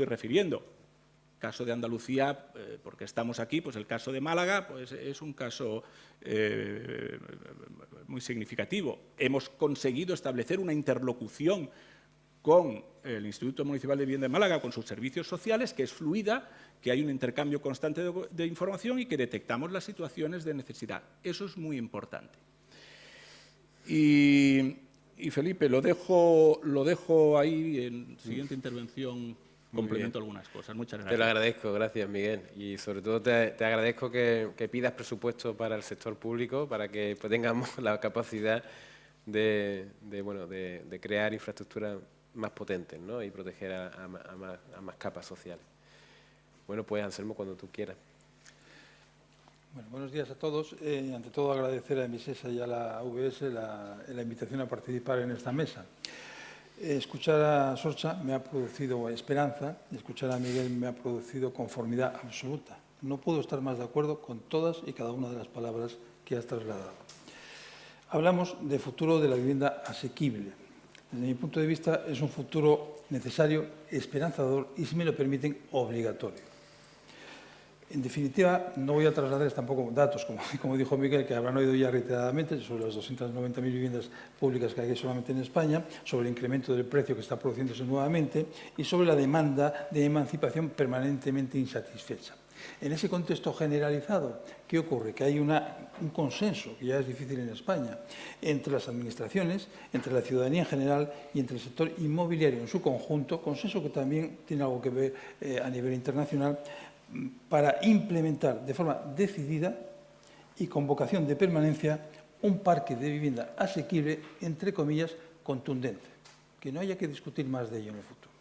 refiriendo. Caso de Andalucía, porque estamos aquí, pues el caso de Málaga pues es un caso muy significativo. Hemos conseguido establecer una interlocución con el Instituto Municipal de Vivienda de Málaga, con sus servicios sociales, que es fluida, que hay un intercambio constante de información y que detectamos las situaciones de necesidad. Eso es muy importante. Y Felipe, lo dejo ahí en siguiente intervención. Complemento algunas cosas. Muchas gracias. Te lo agradezco, gracias, Miguel. Y sobre todo te agradezco que pidas presupuesto para el sector público, para que pues, tengamos la capacidad de crear infraestructuras más potentes, ¿no? Y proteger a más capas sociales. Bueno, pues Anselmo, cuando tú quieras. Bueno, buenos días a todos. Ante todo, agradecer a Emisesa y a la AVS la invitación a participar en esta mesa. Escuchar a Sorcha me ha producido esperanza, y escuchar a Miguel me ha producido conformidad absoluta. No puedo estar más de acuerdo con todas y cada una de las palabras que has trasladado. Hablamos de futuro de la vivienda asequible. Desde mi punto de vista, es un futuro necesario, esperanzador y, si me lo permiten, obligatorio. En definitiva, no voy a trasladarles tampoco datos, como dijo Miguel, que habrán oído ya reiteradamente, sobre las 290.000 viviendas públicas que hay solamente en España, sobre el incremento del precio que está produciéndose nuevamente y sobre la demanda de emancipación permanentemente insatisfecha. En ese contexto generalizado, ¿qué ocurre? Que hay un consenso, que ya es difícil en España, entre las administraciones, entre la ciudadanía en general y entre el sector inmobiliario en su conjunto, consenso que también tiene algo que ver a nivel internacional, para implementar de forma decidida y con vocación de permanencia un parque de vivienda asequible, entre comillas, contundente, que no haya que discutir más de ello en el futuro.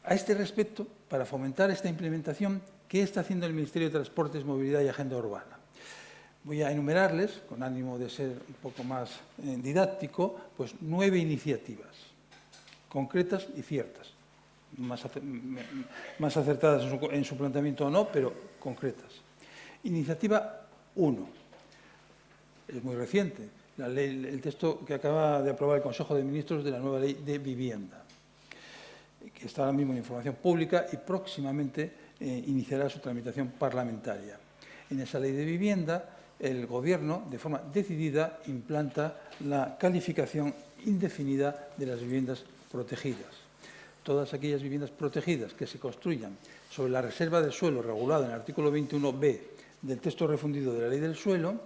A este respecto, para fomentar esta implementación, ¿qué está haciendo el Ministerio de Transportes, Movilidad y Agenda Urbana? Voy a enumerarles, con ánimo de ser un poco más didáctico, pues 9 iniciativas concretas y ciertas. más acertadas en su planteamiento o no, pero concretas. Iniciativa 1. Es muy reciente, el texto que acaba de aprobar el Consejo de Ministros de la nueva Ley de Vivienda, que está ahora mismo en información pública y próximamente iniciará su tramitación parlamentaria. En esa Ley de Vivienda, el Gobierno, de forma decidida, implanta la calificación indefinida de las viviendas protegidas. Todas aquellas viviendas protegidas que se construyan sobre la reserva de suelo regulada en el artículo 21b del texto refundido de la Ley del Suelo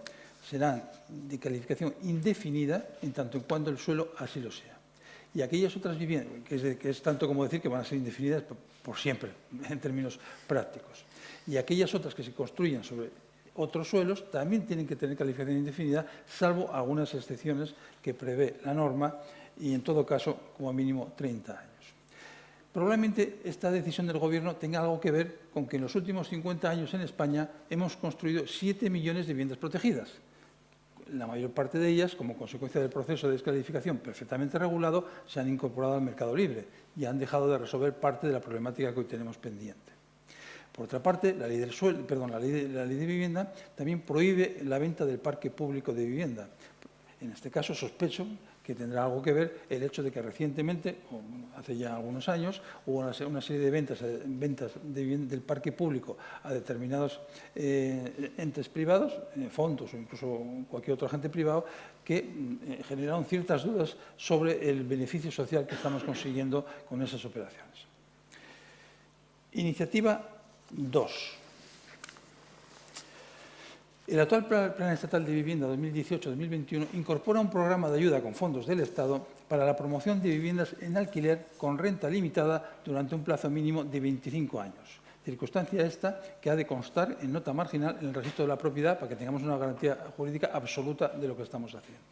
serán de calificación indefinida en tanto en cuanto el suelo así lo sea. Y aquellas otras viviendas, que es tanto como decir que van a ser indefinidas por siempre, en términos prácticos. Y aquellas otras que se construyan sobre otros suelos también tienen que tener calificación indefinida, salvo algunas excepciones que prevé la norma y, en todo caso, como mínimo 30 años. Probablemente esta decisión del Gobierno tenga algo que ver con que en los últimos 50 años en España hemos construido 7 millones de viviendas protegidas. La mayor parte de ellas, como consecuencia del proceso de descalificación perfectamente regulado, se han incorporado al mercado libre y han dejado de resolver parte de la problemática que hoy tenemos pendiente. Por otra parte, la ley de vivienda también prohíbe la venta del parque público de vivienda. En este caso, sospecho que tendrá algo que ver el hecho de que recientemente, o hace ya algunos años, hubo una serie de ventas del parque público a determinados entes privados, fondos o incluso cualquier otro agente privado, que generaron ciertas dudas sobre el beneficio social que estamos consiguiendo con esas operaciones. Iniciativa 2. El actual Plan Estatal de Vivienda 2018-2021 incorpora un programa de ayuda con fondos del Estado para la promoción de viviendas en alquiler con renta limitada durante un plazo mínimo de 25 años. Circunstancia esta que ha de constar en nota marginal en el registro de la propiedad para que tengamos una garantía jurídica absoluta de lo que estamos haciendo.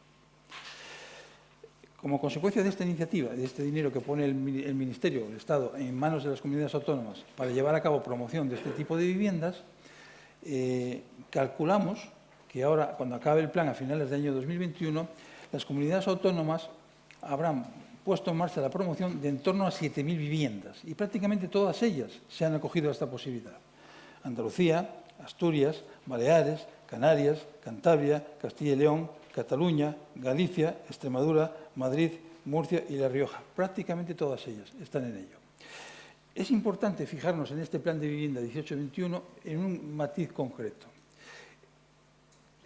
Como consecuencia de esta iniciativa, de este dinero que pone el Ministerio, el Estado, en manos de las comunidades autónomas para llevar a cabo promoción de este tipo de viviendas, calculamos que ahora, cuando acabe el plan a finales del año 2021, las comunidades autónomas habrán puesto en marcha la promoción de en torno a 7.000 viviendas y prácticamente todas ellas se han acogido a esta posibilidad. Andalucía, Asturias, Baleares, Canarias, Cantabria, Castilla y León, Cataluña, Galicia, Extremadura, Madrid, Murcia y La Rioja. Prácticamente todas ellas están en ello. Es importante fijarnos en este plan de vivienda 18-21 en un matiz concreto.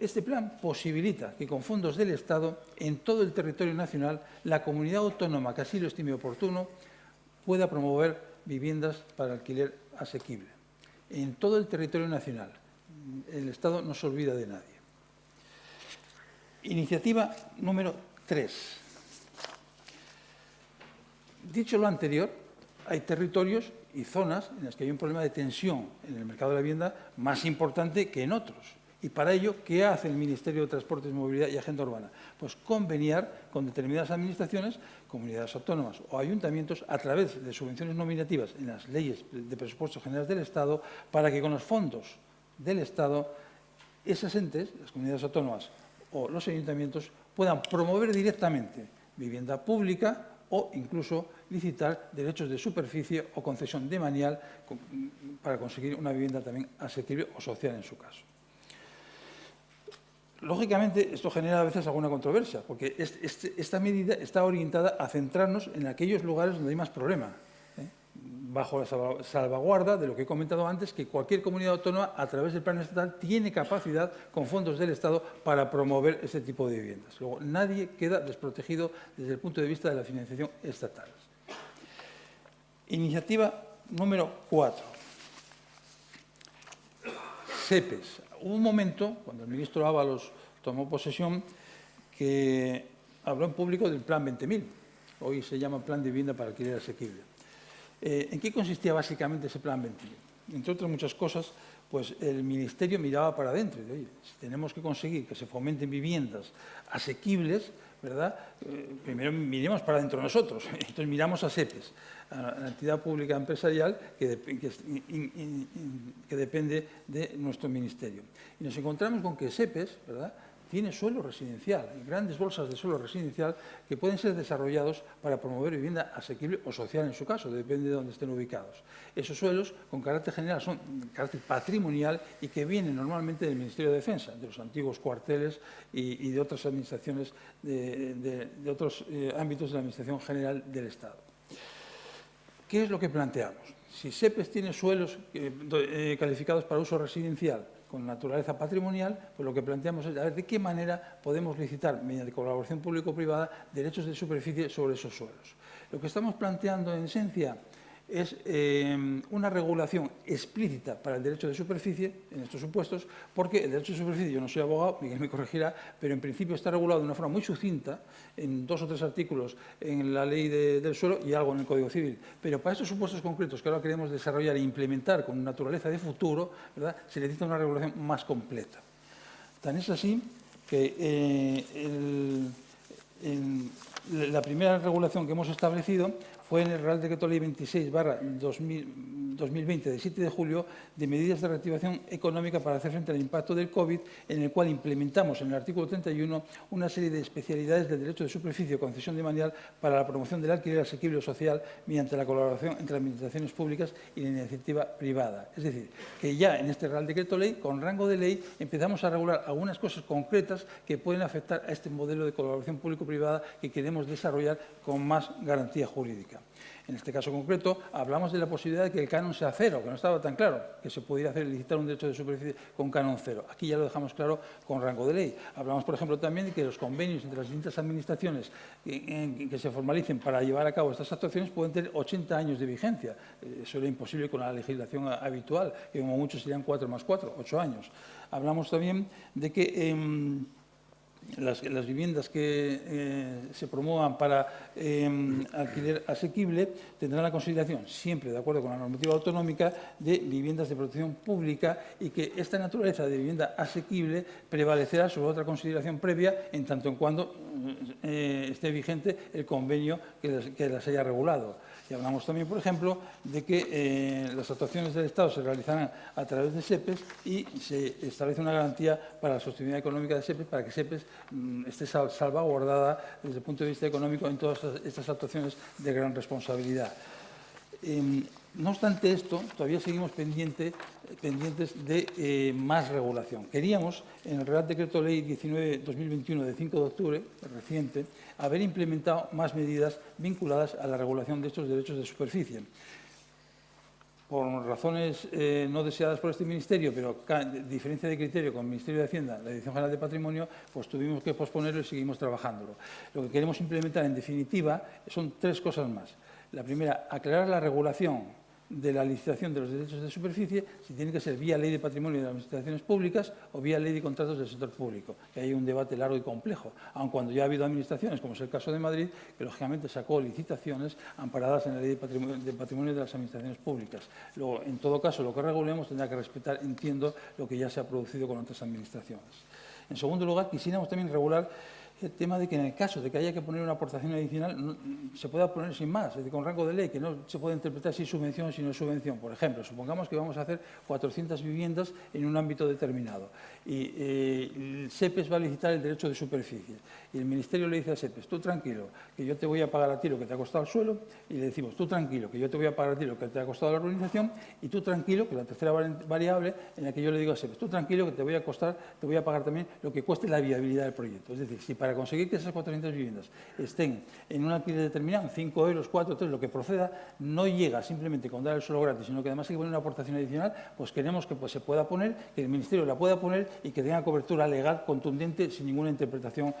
Este plan posibilita que con fondos del Estado, en todo el territorio nacional, la comunidad autónoma que así lo estime oportuno pueda promover viviendas para alquiler asequible. En todo el territorio nacional. El Estado no se olvida de nadie. Iniciativa número 3. Dicho lo anterior, hay territorios y zonas en las que hay un problema de tensión en el mercado de la vivienda más importante que en otros. Y para ello, ¿qué hace el Ministerio de Transportes, Movilidad y Agenda Urbana? Pues conveniar con determinadas administraciones, comunidades autónomas o ayuntamientos a través de subvenciones nominativas en las leyes de presupuestos generales del Estado para que con los fondos del Estado esas entes, las comunidades autónomas o los ayuntamientos, puedan promover directamente vivienda pública o incluso licitar derechos de superficie o concesión demanial para conseguir una vivienda también asequible o social en su caso. Lógicamente, esto genera a veces alguna controversia, porque esta medida está orientada a centrarnos en aquellos lugares donde hay más problema, bajo la salvaguarda de lo que he comentado antes, que cualquier comunidad autónoma, a través del plan estatal, tiene capacidad, con fondos del Estado, para promover este tipo de viviendas. Luego, nadie queda desprotegido desde el punto de vista de la financiación estatal. Iniciativa número 4. SEPES. Hubo un momento, cuando el ministro Ábalos tomó posesión, que habló en público del Plan 20.000. Hoy se llama Plan de Vivienda para Alquiler Asequible. ¿En qué consistía básicamente ese Plan 20.000? Entre otras muchas cosas, pues el Ministerio miraba para adentro. Oye, si tenemos que conseguir que se fomenten viviendas asequibles, ¿verdad? Primero miremos para adentro nosotros. Entonces miramos a SEPES, a la entidad pública empresarial que depende de nuestro ministerio. Y nos encontramos con que SEPES, ¿verdad?, tiene suelo residencial, grandes bolsas de suelo residencial que pueden ser desarrollados para promover vivienda asequible o social en su caso, depende de dónde estén ubicados. Esos suelos, con carácter general, son de carácter patrimonial y que vienen normalmente del Ministerio de Defensa, de los antiguos cuarteles y de otras administraciones, de otros ámbitos de la Administración General del Estado. ¿Qué es lo que planteamos? Si SEPES tiene suelos calificados para uso residencial con naturaleza patrimonial, pues lo que planteamos es a ver de qué manera podemos licitar, mediante colaboración público-privada, derechos de superficie sobre esos suelos. Lo que estamos planteando, en esencia, es una regulación explícita para el derecho de superficie en estos supuestos, porque el derecho de superficie, yo no soy abogado, Miguel me corregirá, pero en principio está regulado de una forma muy sucinta, en 2 o 3 artículos en la ley del suelo y algo en el Código Civil. Pero para estos supuestos concretos que ahora queremos desarrollar e implementar con naturaleza de futuro, ¿verdad?, se necesita una regulación más completa. Tan es así que la primera regulación que hemos establecido fue en el Real Decreto Ley 26/2020, de 7 de julio, de medidas de reactivación económica para hacer frente al impacto del COVID, en el cual implementamos en el artículo 31 una serie de especialidades del derecho de superficie o concesión demanial para la promoción del alquiler asequible o social mediante la colaboración entre administraciones públicas y la iniciativa privada. Es decir, que ya en este Real Decreto Ley, con rango de ley, empezamos a regular algunas cosas concretas que pueden afectar a este modelo de colaboración público-privada que queremos desarrollar con más garantía jurídica. En este caso concreto, hablamos de la posibilidad de que el canon sea cero, que no estaba tan claro, que se pudiera hacer licitar un derecho de superficie con canon cero. Aquí ya lo dejamos claro con rango de ley. Hablamos, por ejemplo, también de que los convenios entre las distintas administraciones que se formalicen para llevar a cabo estas actuaciones pueden tener 80 años de vigencia. Eso era imposible con la legislación habitual, que como mucho serían 4 más 4, 8 años. Hablamos también de que las viviendas que se promuevan para alquiler asequible tendrán la consideración, siempre de acuerdo con la normativa autonómica, de viviendas de protección pública y que esta naturaleza de vivienda asequible prevalecerá sobre otra consideración previa en tanto en cuando esté vigente el convenio que las haya regulado. Y hablamos también, por ejemplo, de que las actuaciones del Estado se realizarán a través de SEPES y se establece una garantía para la sostenibilidad económica de SEPES para que SEPES esté salvaguardada desde el punto de vista económico en todas estas actuaciones de gran responsabilidad. No obstante esto, todavía seguimos pendientes de más regulación. Queríamos, en el Real Decreto Ley 19/2021 de 5 de octubre, reciente, haber implementado más medidas vinculadas a la regulación de estos derechos de superficie. Por razones no deseadas por este Ministerio, pero diferencia de criterio con el Ministerio de Hacienda, la Dirección General de Patrimonio, pues tuvimos que posponerlo y seguimos trabajándolo. Lo que queremos implementar, en definitiva, son 3 cosas más. La primera, aclarar la regulación de la licitación de los derechos de superficie, si tiene que ser vía ley de patrimonio de las administraciones públicas o vía ley de contratos del sector público, que hay un debate largo y complejo, aun cuando ya ha habido administraciones, como es el caso de Madrid, que lógicamente sacó licitaciones amparadas en la ley de patrimonio de las administraciones públicas. Luego, en todo caso, lo que regulemos tendrá que respetar, entiendo, lo que ya se ha producido con otras administraciones. En segundo lugar, quisiéramos también regular el tema de que en el caso de que haya que poner una aportación adicional se pueda poner sin más, es decir, con rango de ley, que no se puede interpretar si es subvención o si no es subvención. Por ejemplo, supongamos que vamos a hacer 400 viviendas en un ámbito determinado y el SEPES va a licitar el derecho de superficie y el Ministerio le dice al SEPES, tú tranquilo, que yo te voy a pagar a ti lo que te ha costado el suelo, y le decimos, tú tranquilo, que yo te voy a pagar a ti lo que te ha costado la urbanización, y tú tranquilo, que es la tercera variable en la que yo le digo al SEPES, tú tranquilo, que te voy a pagar también lo que cueste la viabilidad del proyecto. Es decir, si para conseguir que esas 400 viviendas estén en un alquiler determinado, 5 euros, 4, 3, lo que proceda, no llega simplemente con dar el suelo gratis, sino que además hay que poner una aportación adicional, pues queremos que se pueda poner, que el Ministerio la pueda poner y que tenga cobertura legal contundente sin ninguna interpretación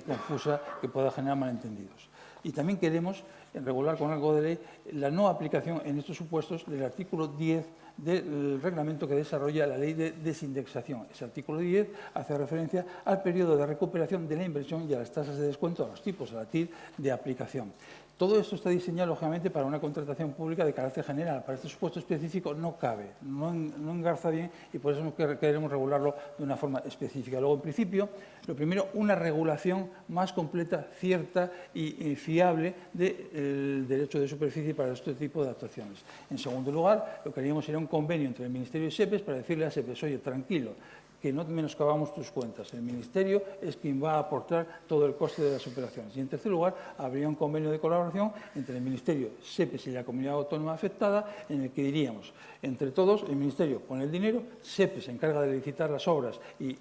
confusa que pueda generar malentendidos. Y también queremos regular con algo de ley la no aplicación en estos supuestos del artículo 10 del reglamento que desarrolla la ley de desindexación. Ese artículo 10 hace referencia al periodo de recuperación de la inversión y a las tasas de descuento, a los tipos, a la TIR de aplicación. Todo esto está diseñado, lógicamente, para una contratación pública de carácter general. Para este supuesto específico no cabe, no engarza bien y por eso queremos regularlo de una forma específica. Luego, en principio, lo primero, una regulación más completa, cierta y fiable del derecho de superficie para este tipo de actuaciones. En segundo lugar, lo que haríamos sería un convenio entre el Ministerio y SEPES para decirle a SEPES, oye, tranquilo, que no menoscabamos tus cuentas. El Ministerio es quien va a aportar todo el coste de las operaciones. Y, en tercer lugar, habría un convenio de colaboración entre el Ministerio, SEPES y la comunidad autónoma afectada, en el que diríamos, entre todos, el Ministerio pone el dinero, SEPES se encarga de licitar las obras y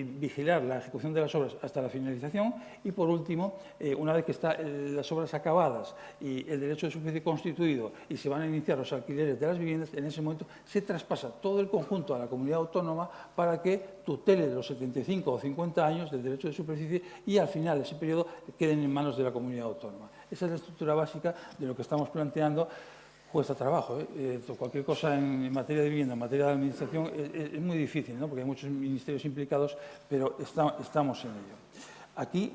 vigilar la ejecución de las obras hasta la finalización, y, por último, una vez que están las obras acabadas y el derecho de superficie constituido y se van a iniciar los alquileres de las viviendas, en ese momento se traspasa todo el conjunto a la comunidad autónoma para que tutele los 75 o 50 años del derecho de superficie y al final de ese periodo queden en manos de la comunidad autónoma. Esa es la estructura básica de lo que estamos planteando. Cuesta trabajo, cualquier cosa en materia de vivienda, en materia de administración, es muy difícil, ¿no? Porque hay muchos ministerios implicados, pero estamos en ello. Aquí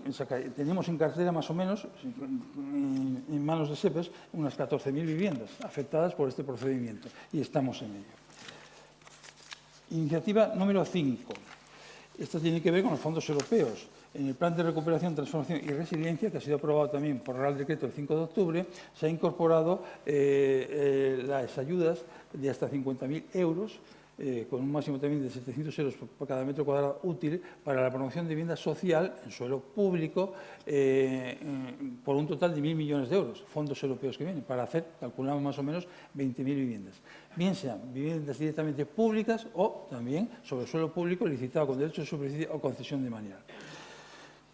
tenemos en cartera más o menos, en manos de SEPES, unas 14.000 viviendas afectadas por este procedimiento y estamos en ello. Iniciativa número 5. Esta tiene que ver con los fondos europeos. En el Plan de Recuperación, Transformación y Resiliencia, que ha sido aprobado también por Real Decreto el 5 de octubre, se ha incorporado las ayudas de hasta 50.000 euros, con un máximo también de 700 euros por cada metro cuadrado útil, para la promoción de vivienda social en suelo público, por un total de 1.000 millones de euros, fondos europeos que vienen, para hacer, calculamos más o menos, 20.000 viviendas. Bien sean viviendas directamente públicas o también sobre suelo público licitado con derecho de superficie o concesión de manial.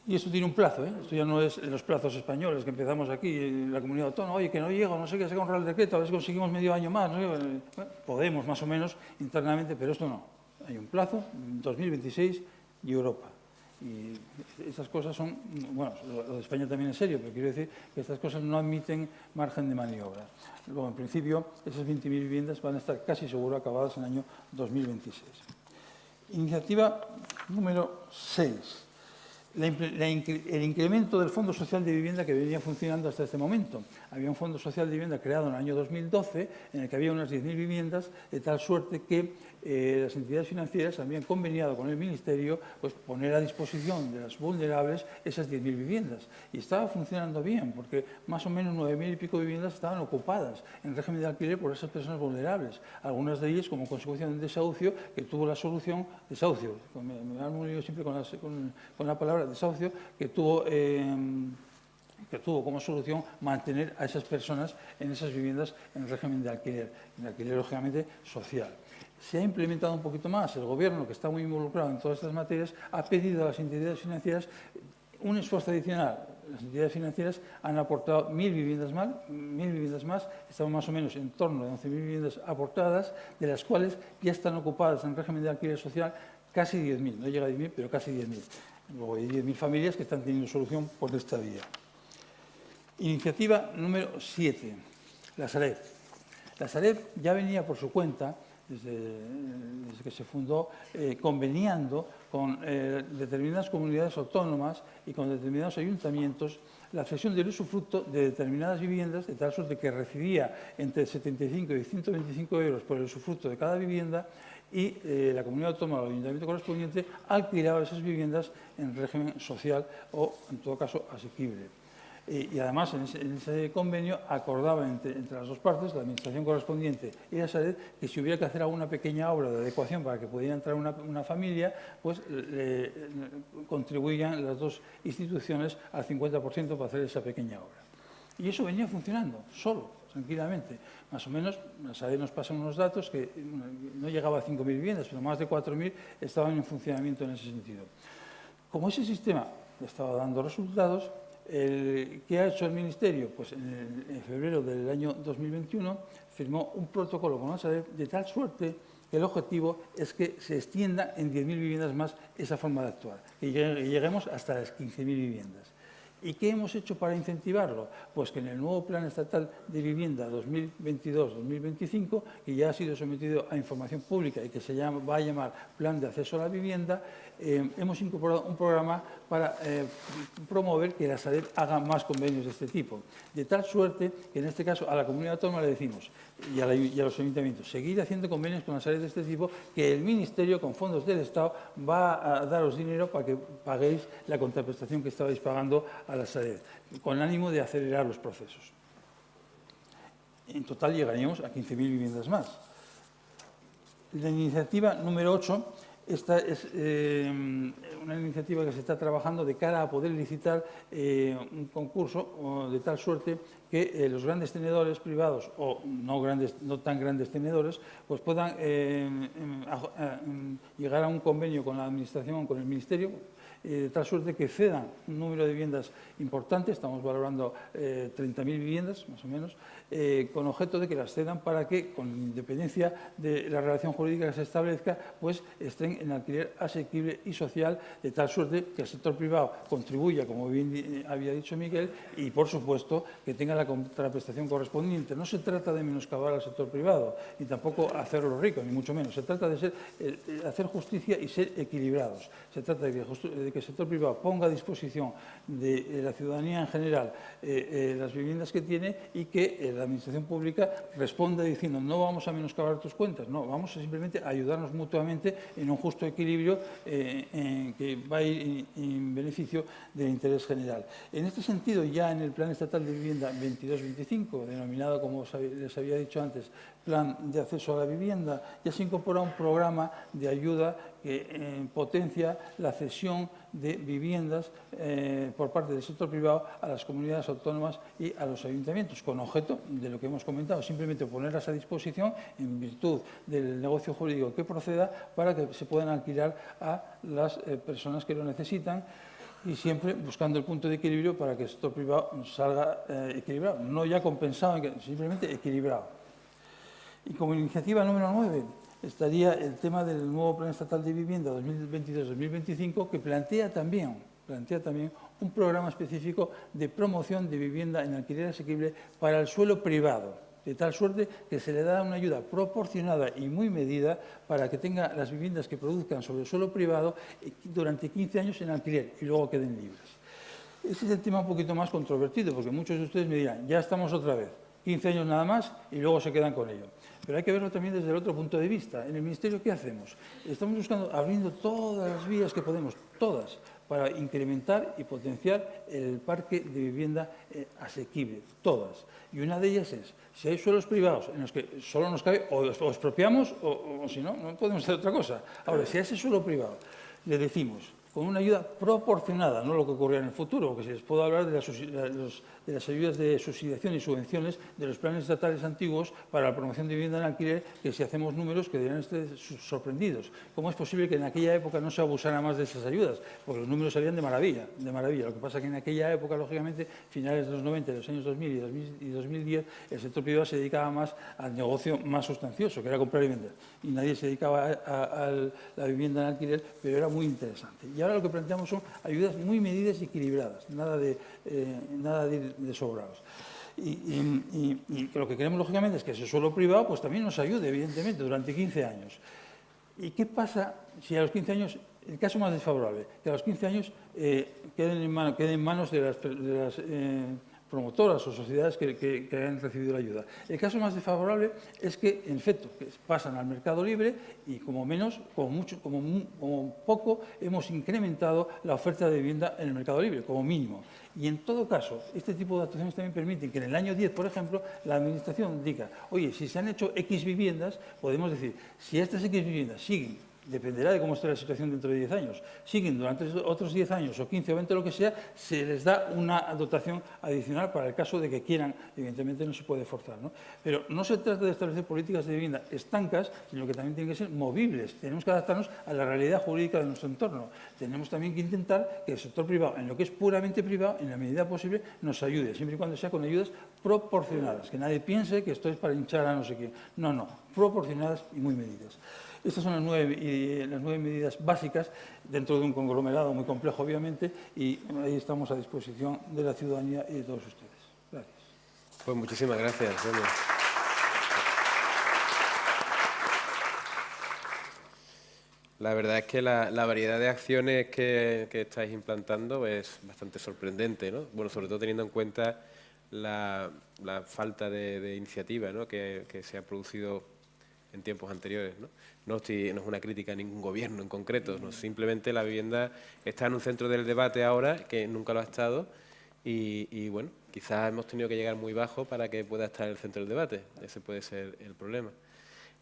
Y esto tiene un plazo, esto ya no es en los plazos españoles que empezamos aquí en la comunidad autónoma, oye, que no llego, no sé qué, saca un Real Decreto, a ver si conseguimos medio año más, no sé, bueno, podemos más o menos internamente, pero esto no. Hay un plazo, 2026 y Europa. Y estas cosas son, bueno, lo de España también es serio, pero quiero decir que estas cosas no admiten margen de maniobra. Luego, en principio, esas 20.000 viviendas van a estar casi seguro acabadas en el año 2026. Iniciativa número 6. El incremento del Fondo Social de Vivienda que venía funcionando hasta este momento. Había un Fondo Social de Vivienda creado en el año 2012, en el que había unas 10.000 viviendas, de tal suerte que las entidades financieras habían conveniado con el Ministerio pues, poner a disposición de las vulnerables esas 10.000 viviendas. Y estaba funcionando bien, porque más o menos 9.000 y pico viviendas estaban ocupadas en régimen de alquiler por esas personas vulnerables. Algunas de ellas como consecuencia de un desahucio que tuvo la solución, desahucio, me han unido siempre con la palabra desahucio, que tuvo como solución mantener a esas personas en esas viviendas en régimen de alquiler lógicamente social. Se ha implementado un poquito más. El Gobierno, que está muy involucrado en todas estas materias, ha pedido a las entidades financieras un esfuerzo adicional. Las entidades financieras han aportado 1.000 viviendas más, estamos más o menos en torno de 11.000 viviendas aportadas, de las cuales ya están ocupadas en régimen de alquiler social casi 10.000, no llega a 10.000, pero casi 10.000. Luego hay 10.000 familias que están teniendo solución por esta vía. Iniciativa número 7, la Sareb. La Sareb ya venía por su cuenta, desde que se fundó, conveniando con determinadas comunidades autónomas y con determinados ayuntamientos la cesión del usufructo de determinadas viviendas, de tal suerte que recibía entre 75 y 125 euros por el usufructo de cada vivienda, y la comunidad autónoma o el ayuntamiento correspondiente alquilaba esas viviendas en régimen social o, en todo caso, asequible. Y además, en ese convenio acordaba entre las dos partes, la administración correspondiente y la Sareb, que si hubiera que hacer alguna pequeña obra de adecuación para que pudiera entrar una familia, pues contribuían las dos instituciones al 50% para hacer esa pequeña obra. Y eso venía funcionando, solo, tranquilamente. Más o menos, la Sareb nos pasa unos datos que no llegaba a 5.000 viviendas, pero más de 4.000 estaban en funcionamiento en ese sentido. Como ese sistema estaba dando resultados, ¿qué ha hecho el Ministerio? Pues en febrero del año 2021 firmó un protocolo con la Sareb de tal suerte que el objetivo es que se extienda en 10.000 viviendas más esa forma de actuar, que lleguemos hasta las 15.000 viviendas. ¿Y qué hemos hecho para incentivarlo? Pues que en el nuevo Plan Estatal de Vivienda 2022-2025, que ya ha sido sometido a información pública y que va a llamar Plan de Acceso a la Vivienda, hemos incorporado un programa para promover que la Sareb haga más convenios de este tipo. De tal suerte que en este caso a la comunidad autónoma le decimos, y a los ayuntamientos, seguir haciendo convenios con la Sareb de este tipo, que el Ministerio, con fondos del Estado, va a daros dinero para que paguéis la contraprestación que estabais pagando a la Sareb, con ánimo de acelerar los procesos. En total llegaríamos a 15.000 viviendas más. La iniciativa número 8 esta es una iniciativa que se está trabajando de cara a poder licitar un concurso de tal suerte que los grandes tenedores privados o no tan grandes tenedores pues puedan llegar a un convenio con la Administración, con el Ministerio, de tal suerte que cedan un número de viviendas importante, estamos valorando 30.000 viviendas más o menos, con objeto de que las cedan para que, con independencia de la relación jurídica que se establezca, pues estén en alquiler asequible y social, de tal suerte que el sector privado contribuya, como bien había dicho Miguel, y por supuesto que tenga la contraprestación correspondiente. No se trata de menoscabar al sector privado, ni tampoco hacerlo rico, ni mucho menos. Se trata de hacer justicia y ser equilibrados. Se trata de que el sector privado ponga a disposición de la ciudadanía en general las viviendas que tiene y que la Administración pública responda diciendo no vamos a menoscabar tus cuentas, no, vamos a simplemente ayudarnos mutuamente en un justo equilibrio que va a ir en beneficio del interés general. En este sentido, ya en el Plan Estatal de Vivienda 22-25, denominado, como les había dicho antes, Plan de Acceso a la Vivienda, ya se incorpora un programa de ayuda que potencia la cesión de viviendas por parte del sector privado a las comunidades autónomas y a los ayuntamientos, con objeto de lo que hemos comentado, simplemente ponerlas a disposición en virtud del negocio jurídico que proceda para que se puedan alquilar a las personas que lo necesitan, y siempre buscando el punto de equilibrio para que el sector privado salga equilibrado, no ya compensado, simplemente equilibrado. Y como iniciativa número 9 estaría el tema del nuevo Plan Estatal de Vivienda 2022-2025, que plantea también un programa específico de promoción de vivienda en alquiler asequible para el suelo privado, de tal suerte que se le da una ayuda proporcionada y muy medida para que tenga las viviendas que produzcan sobre el suelo privado durante 15 años en alquiler y luego queden libres. Ese es el tema un poquito más controvertido, porque muchos de ustedes me dirán, ya estamos otra vez, 15 años nada más y luego se quedan con ello. Pero hay que verlo también desde el otro punto de vista. En el Ministerio, ¿qué hacemos? Estamos buscando, abriendo todas las vías que podemos, todas, para incrementar y potenciar el parque de vivienda asequible, todas. Y una de ellas es, si hay suelos privados en los que solo nos cabe, o expropiamos, o si no, no podemos hacer otra cosa. Ahora, si a ese suelo privado le decimos, con una ayuda proporcionada, no lo que ocurría en el futuro, porque si les puedo hablar de las ayudas de subsidiación y subvenciones de los planes estatales antiguos para la promoción de vivienda en alquiler, que si hacemos números que deberían estar sorprendidos. ¿Cómo es posible que en aquella época no se abusara más de esas ayudas? Porque los números salían de maravilla, de maravilla. Lo que pasa es que en aquella época, lógicamente, finales de los 90, de los años 2000 y 2010, el sector privado se dedicaba más al negocio más sustancioso, que era comprar y vender. Y nadie se dedicaba a la vivienda en alquiler, pero era muy interesante. Y ahora lo que planteamos son ayudas muy medidas y equilibradas, nada de sobrados. Y lo que queremos, lógicamente, es que ese suelo privado pues, también nos ayude, evidentemente, durante 15 años. ¿Y qué pasa si a los 15 años, el caso más desfavorable, que a los 15 años queden en manos de las promotoras o sociedades que hayan recibido la ayuda? El caso más desfavorable es que, en efecto, que pasan al mercado libre y como poco, hemos incrementado la oferta de vivienda en el mercado libre, como mínimo. Y en todo caso, este tipo de actuaciones también permiten que en el año 10, por ejemplo, la Administración diga, oye, si se han hecho X viviendas, podemos decir, si estas X viviendas siguen, dependerá de cómo esté la situación dentro de 10 años, siguen durante otros 10 años o 15 o 20, lo que sea, se les da una dotación adicional para el caso de que quieran. Evidentemente no se puede forzar, ¿no? Pero no se trata de establecer políticas de vivienda estancas, sino que también tienen que ser movibles. Tenemos que adaptarnos a la realidad jurídica de nuestro entorno. Tenemos también que intentar que el sector privado, en lo que es puramente privado, en la medida posible, nos ayude, siempre y cuando sea con ayudas proporcionadas. Que nadie piense que esto es para hinchar a no sé quién. No, no, proporcionadas y muy medidas. Estas son las nueve medidas básicas dentro de un conglomerado muy complejo, obviamente, y ahí estamos a disposición de la ciudadanía y de todos ustedes. Gracias. Pues muchísimas gracias, Antonio. La verdad es que la variedad de acciones que estáis implantando es bastante sorprendente, ¿no? Bueno, sobre todo teniendo en cuenta la falta de iniciativa, ¿no? que se ha producido en tiempos anteriores, ¿no? No es una crítica a ningún gobierno en concreto, ¿no? Simplemente la vivienda está en un centro del debate ahora, que nunca lo ha estado, y bueno, quizás hemos tenido que llegar muy bajo para que pueda estar en el centro del debate. Ese puede ser el problema.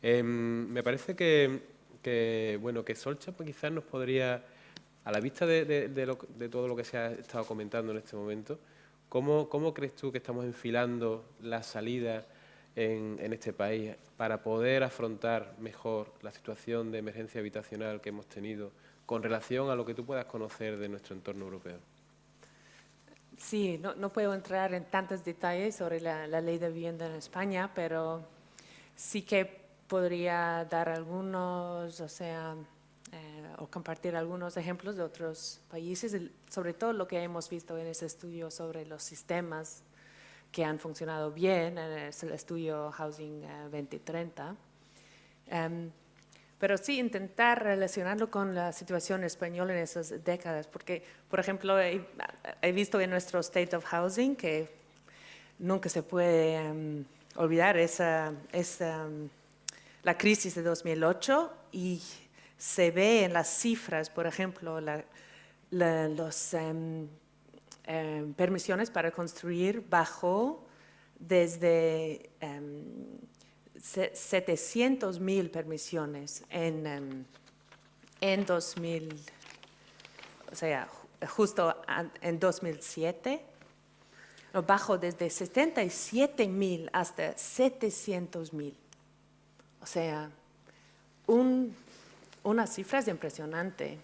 Me parece que que Sorcha pues quizás nos podría, a la vista de todo lo que se ha estado comentando en este momento, ¿cómo crees tú que estamos enfilando la salida en este país para poder afrontar mejor la situación de emergencia habitacional que hemos tenido con relación a lo que tú puedas conocer de nuestro entorno europeo? Sí, no puedo entrar en tantos detalles sobre la ley de vivienda en España, pero sí que podría dar algunos, o compartir algunos ejemplos de otros países, sobre todo lo que hemos visto en ese estudio sobre los sistemas que han funcionado bien, es el estudio Housing 2030. Pero sí intentar relacionarlo con la situación española en esas décadas, porque, por ejemplo, he visto en nuestro State of Housing que nunca se puede olvidar la crisis de 2008, y se ve en las cifras, por ejemplo, los permisiones para construir bajó desde 700,000 permisiones en 2000, justo en 2007, bajó desde 77,000 hasta 700,000. O sea, una cifra es impresionante,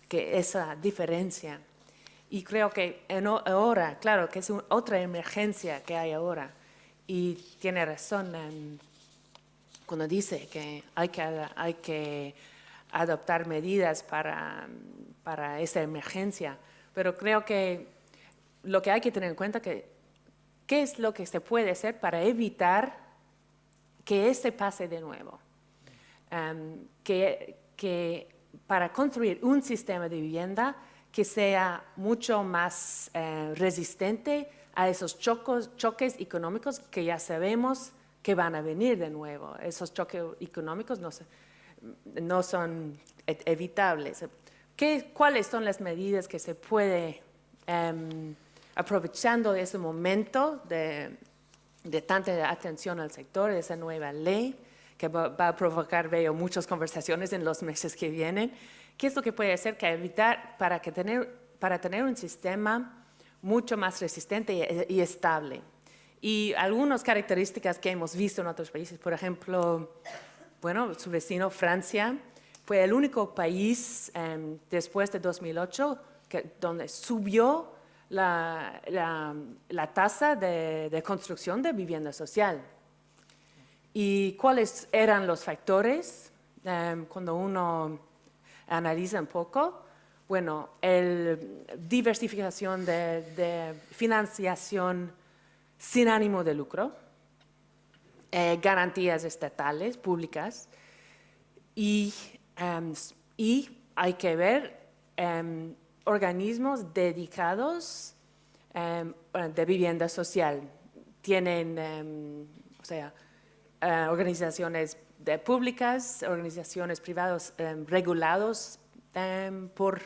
que esa diferencia. Y creo que ahora, claro, que es otra emergencia que hay ahora. Y tiene razón cuando dice que hay que adoptar medidas para esa emergencia. Pero creo que lo que hay que tener en cuenta es qué es lo que se puede hacer para evitar que pase de nuevo. Que para construir un sistema de vivienda que sea mucho más resistente a esos choques económicos que ya sabemos que van a venir de nuevo. Esos choques económicos no son evitables. ¿Cuáles son las medidas que se puede, aprovechando de ese momento de tanta atención al sector, de esa nueva ley, que va a provocar, veo, muchas conversaciones en los meses que vienen? ¿Qué es lo que puede hacer para tener un sistema mucho más resistente y estable? Y algunas características que hemos visto en otros países, por ejemplo, su vecino Francia fue el único país después de 2008 donde subió la tasa de construcción de vivienda social. ¿Y cuáles eran los factores? Cuando uno analiza un poco, la diversificación de financiación sin ánimo de lucro, garantías estatales, públicas, y hay que ver organismos dedicados de vivienda social. Tienen, organizaciones públicas, organizaciones privadas regulados por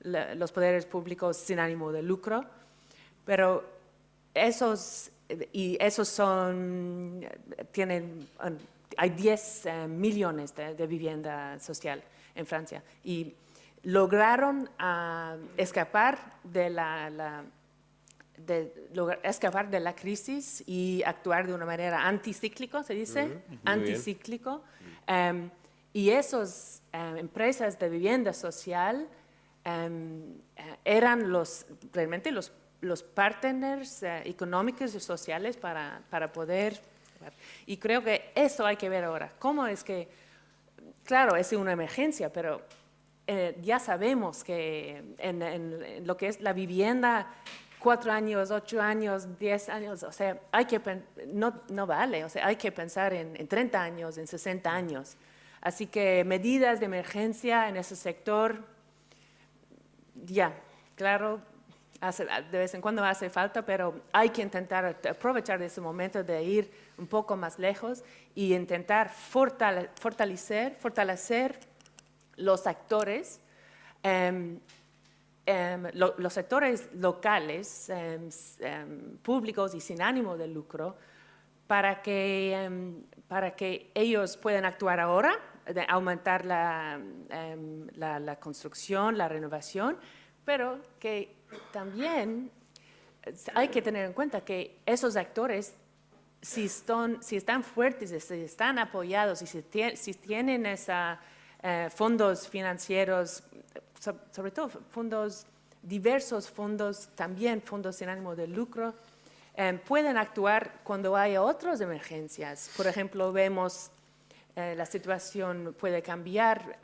los poderes públicos sin ánimo de lucro, pero hay 10 millones de vivienda social en Francia, y lograron escapar de la crisis y actuar de una manera anticíclico, se dice, anticíclico. Y esas empresas de vivienda social eran realmente los partners económicos y sociales para poder. Y creo que eso hay que ver ahora. ¿Cómo es que, claro, es una emergencia, pero ya sabemos que en lo que es la vivienda, 4 años, 8 años, 10 años, no vale, hay que pensar en 30 años, en 60 años. Así que medidas de emergencia en ese sector, claro, de vez en cuando hace falta, pero hay que intentar aprovechar de ese momento de ir un poco más lejos y intentar fortalecer los actores, los sectores locales, públicos y sin ánimo de lucro, para que ellos puedan actuar ahora, de aumentar la construcción, la renovación, pero que también hay que tener en cuenta que esos actores, si están fuertes, si están apoyados y si tienen fondos financieros, sobre todo diversos fondos, también fondos sin ánimo de lucro, pueden actuar cuando hay otras emergencias. Por ejemplo, vemos la situación puede cambiar,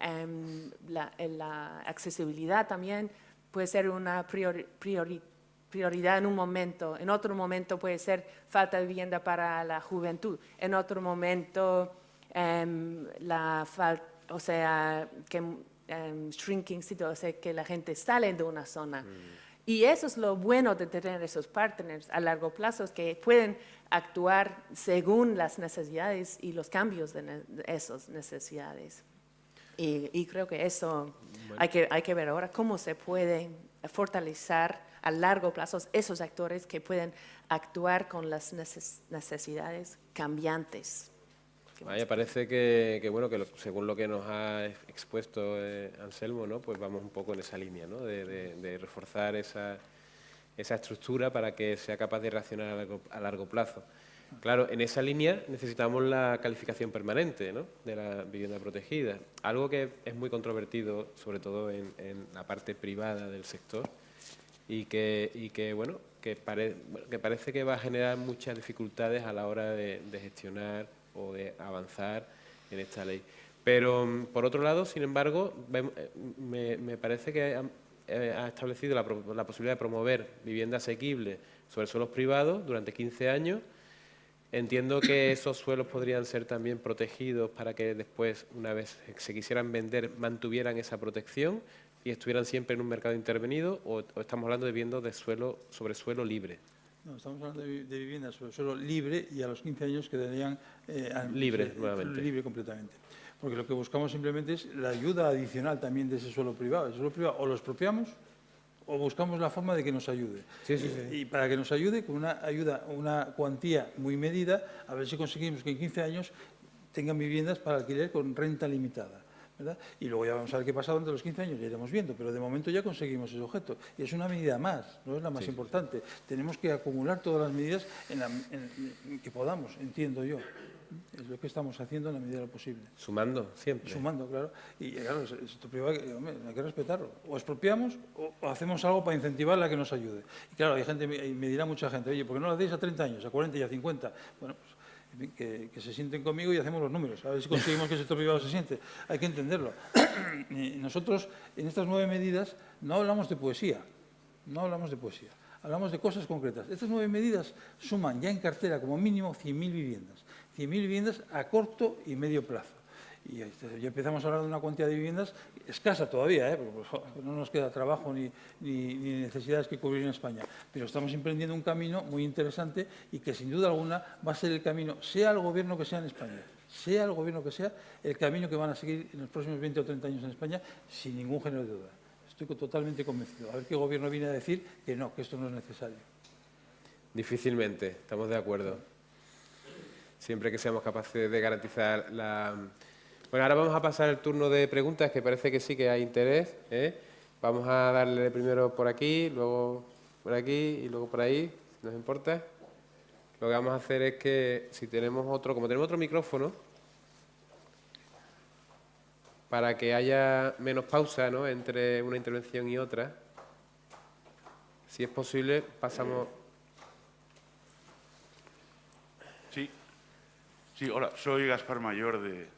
la accesibilidad también puede ser una prioridad en un momento, en otro momento puede ser falta de vivienda para la juventud, en otro momento shrinking city, o sea, que la gente sale de una zona. Y eso es lo bueno de tener esos partners a largo plazo, es que pueden actuar según las necesidades y los cambios de esas necesidades. Y creo que eso hay que ver ahora cómo se puede fortalecer a largo plazo esos actores que pueden actuar con las necesidades cambiantes. Vaya, parece que según lo que nos ha expuesto Anselmo, ¿no? Pues vamos un poco en esa línea, ¿no? de reforzar esa estructura para que sea capaz de reaccionar a largo plazo. Claro, en esa línea necesitamos la calificación permanente, ¿no? De la vivienda protegida, algo que es muy controvertido, sobre todo en la parte privada del sector, y que parece que va a generar muchas dificultades a la hora de gestionar o de avanzar en esta ley. Pero, por otro lado, sin embargo, me parece que ha establecido la posibilidad de promover vivienda asequible sobre suelos privados durante 15 años. Entiendo que esos suelos podrían ser también protegidos para que después, una vez se quisieran vender, mantuvieran esa protección y estuvieran siempre en un mercado intervenido, o estamos hablando de viviendas sobre suelo libre. No, estamos hablando de viviendas sobre suelo libre y a los 15 años quedarían libre nuevamente. Libre completamente. Porque lo que buscamos simplemente es la ayuda adicional también de ese suelo privado. El suelo privado o lo expropiamos o buscamos la forma de que nos ayude. Sí. Y para que nos ayude, con una cuantía muy medida, a ver si conseguimos que en 15 años tengan viviendas para alquiler con renta limitada, ¿verdad? Y luego ya vamos a ver qué pasa durante los 15 años, ya iremos viendo, pero de momento ya conseguimos ese objeto. Y es una medida más, no es la más importante. Tenemos que acumular todas las medidas en que podamos, entiendo yo. Es lo que estamos haciendo en la medida de lo posible. Sumando, siempre. Sumando, claro. Y claro, el sector privado hay que respetarlo. O expropiamos o hacemos algo para incentivar a que nos ayude. Y claro, hay gente, me dirá mucha gente, oye, ¿por qué no lo hacéis a 30 años, a 40 y a 50? Bueno, pues en fin, que se sienten conmigo y hacemos los números. A ver si conseguimos que el sector privado se siente. Hay que entenderlo. Nosotros, en estas 9 medidas, no hablamos de poesía. No hablamos de poesía. Hablamos de cosas concretas. Estas 9 medidas suman ya en cartera como mínimo 100.000 viviendas. 100.000 viviendas a corto y medio plazo. Y ya empezamos a hablar de una cuantía de viviendas escasa todavía, porque no nos queda trabajo ni necesidades que cubrir en España. Pero estamos emprendiendo un camino muy interesante y que sin duda alguna va a ser el camino, sea el gobierno que sea en España, sea el gobierno que sea, el camino que van a seguir en los próximos 20 o 30 años en España, sin ningún género de duda. Estoy totalmente convencido. A ver qué gobierno viene a decir que no, que esto no es necesario. Difícilmente, estamos de acuerdo. Siempre que seamos capaces de garantizar la... Bueno, ahora vamos a pasar el turno de preguntas, que parece que sí que hay interés, ¿eh? Vamos a darle primero por aquí, luego por aquí y luego por ahí, si nos importa. Lo que vamos a hacer es que, si tenemos como tenemos otro micrófono, para que haya menos pausa, ¿no?, entre una intervención y otra, si es posible, pasamos... Sí, hola, soy Gaspar Mayor de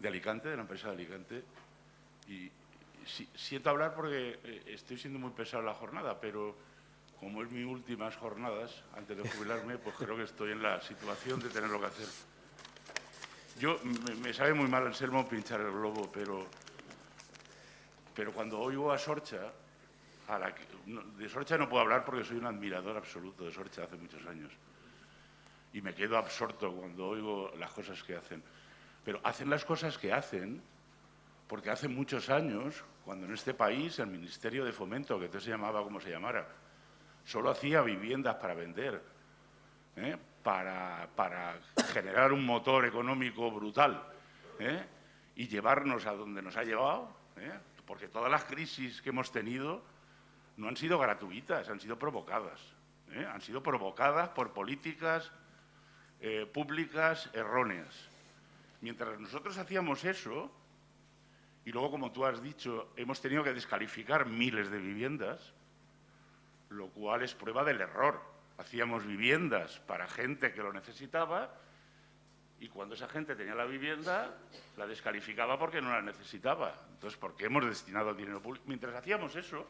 Alicante, de la empresa de Alicante, y siento hablar porque estoy siendo muy pesado en la jornada, pero como es mis últimas jornadas, antes de jubilarme, pues creo que estoy en la situación de tener lo que hacer. Yo, me sabe muy mal, Anselmo, pinchar el globo, pero cuando oigo a Sorcha, de Sorcha no puedo hablar porque soy un admirador absoluto de Sorcha hace muchos años. Y me quedo absorto cuando oigo las cosas que hacen. Pero hacen las cosas que hacen porque hace muchos años, cuando en este país el Ministerio de Fomento, que entonces se llamaba como se llamara, solo hacía viviendas para vender, para generar un motor económico brutal, y llevarnos a donde nos ha llevado, porque todas las crisis que hemos tenido no han sido gratuitas, han sido provocadas. Han sido provocadas por políticas públicas erróneas. Mientras nosotros hacíamos eso, y luego, como tú has dicho, hemos tenido que descalificar miles de viviendas, lo cual es prueba del error. Hacíamos viviendas para gente que lo necesitaba y cuando esa gente tenía la vivienda, la descalificaba porque no la necesitaba. Entonces, ¿por qué hemos destinado el dinero público? Mientras hacíamos eso,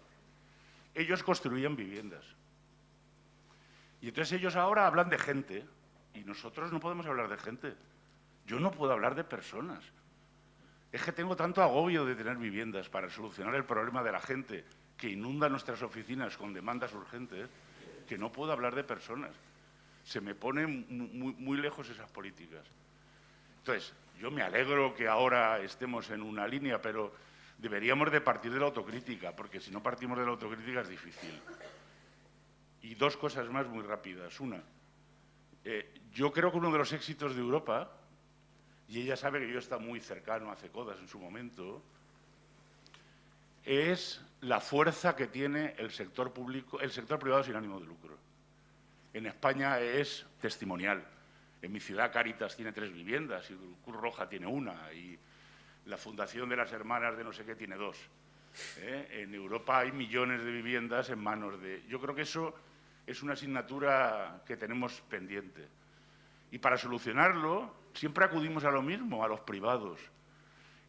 ellos construían viviendas. Y entonces ellos ahora hablan de gente y nosotros no podemos hablar de gente. Yo no puedo hablar de personas. Es que tengo tanto agobio de tener viviendas para solucionar el problema de la gente que inunda nuestras oficinas con demandas urgentes, que no puedo hablar de personas. Se me ponen muy lejos esas políticas. Entonces, yo me alegro que ahora estemos en una línea, pero deberíamos de partir de la autocrítica, porque si no partimos de la autocrítica es difícil. Y dos cosas más muy rápidas. Una, yo creo que uno de los éxitos de Europa, y ella sabe que yo estaba muy cercano a CECODAS en su momento, es la fuerza que tiene el sector público, el sector privado sin ánimo de lucro. En España es testimonial. En mi ciudad Cáritas tiene 3 viviendas y Cruz Roja tiene 1 y la Fundación de las Hermanas de no sé qué tiene 2. En Europa hay millones de viviendas en manos de... Yo creo que eso es una asignatura que tenemos pendiente. Y para solucionarlo siempre acudimos a lo mismo, a los privados.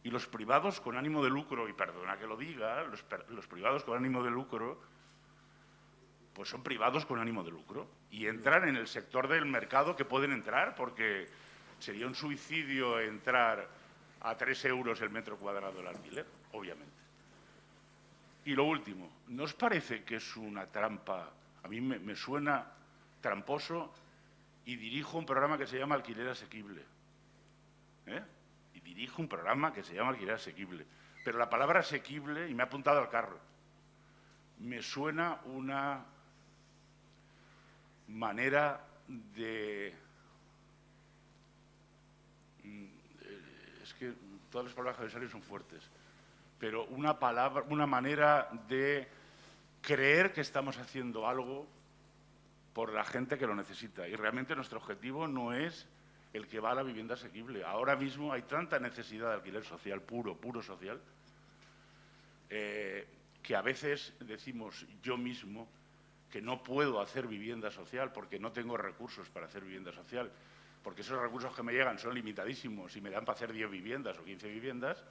Y los privados con ánimo de lucro, y perdona que lo diga, los privados con ánimo de lucro, pues son privados con ánimo de lucro. Y entran en el sector del mercado que pueden entrar, porque sería un suicidio entrar a 3 euros el metro cuadrado del alquiler, obviamente. Y lo último, ¿no os parece que es una trampa? A mí me suena tramposo y dirijo un programa que se llama Alquiler Asequible. Y dirijo un programa que se llama Alquiler Asequible. Pero la palabra asequible, y me ha apuntado al carro, me suena una manera de... Es que todas las palabras que salen son fuertes, pero una manera de creer que estamos haciendo algo por la gente que lo necesita. Y realmente nuestro objetivo no es el que va a la vivienda asequible. Ahora mismo hay tanta necesidad de alquiler social, puro social, que a veces decimos yo mismo que no puedo hacer vivienda social porque no tengo recursos para hacer vivienda social, porque esos recursos que me llegan son limitadísimos y me dan para hacer 10 viviendas o 15 viviendas,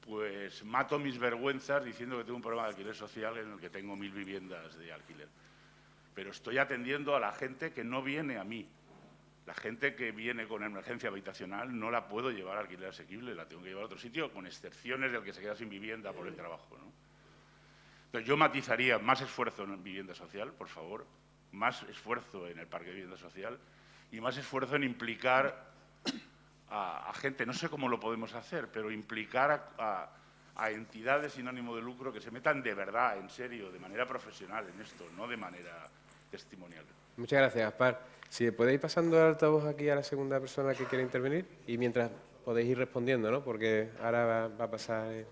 pues mato mis vergüenzas diciendo que tengo un programa de alquiler social en el que tengo 1000 viviendas de alquiler. Pero estoy atendiendo a la gente que no viene a mí. La gente que viene con emergencia habitacional no la puedo llevar a alquiler asequible, la tengo que llevar a otro sitio, con excepciones del que se queda sin vivienda por el trabajo, ¿no? Entonces, yo matizaría más esfuerzo en vivienda social, por favor, más esfuerzo en el parque de vivienda social y más esfuerzo en implicar a gente, no sé cómo lo podemos hacer, pero implicar a entidades sin ánimo de lucro que se metan de verdad, en serio, de manera profesional en esto, no de manera testimonial. Muchas gracias, Gaspar. Si podéis pasando el altavoz aquí a la segunda persona que quiere intervenir y mientras podéis ir respondiendo, ¿no? Porque ahora va a pasar...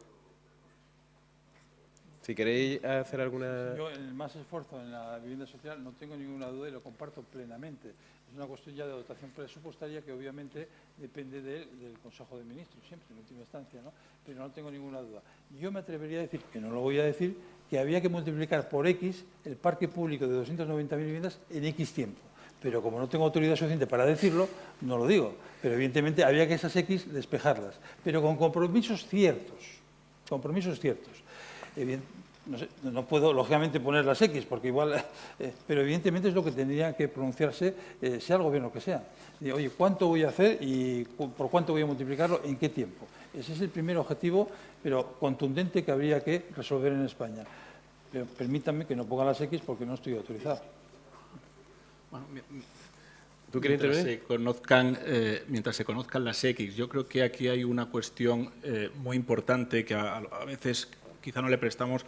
Si queréis hacer alguna... Yo, el más esfuerzo en la vivienda social no tengo ninguna duda y lo comparto plenamente. Es una cuestión ya de dotación presupuestaria que obviamente depende del Consejo de Ministros, siempre en última instancia, ¿no? Pero no tengo ninguna duda. Yo me atrevería a decir, que no lo voy a decir, que había que multiplicar por X el parque público de 290.000 viviendas en X tiempo. Pero como no tengo autoridad suficiente para decirlo, no lo digo. Pero evidentemente había que esas X despejarlas. Pero con compromisos ciertos. Compromisos ciertos. No sé, no puedo, lógicamente, poner las X, porque igual... pero evidentemente es lo que tendría que pronunciarse, sea el gobierno que sea. Oye, ¿cuánto voy a hacer y por cuánto voy a multiplicarlo? ¿En qué tiempo? Ese es el primer objetivo, pero contundente, que habría que resolver en España. Pero permítanme que no ponga las X porque no estoy autorizado. Bueno, ¿Tú quieres intervenir? Mientras se conozcan las X, yo creo que aquí hay una cuestión muy importante que a veces quizá no le prestamos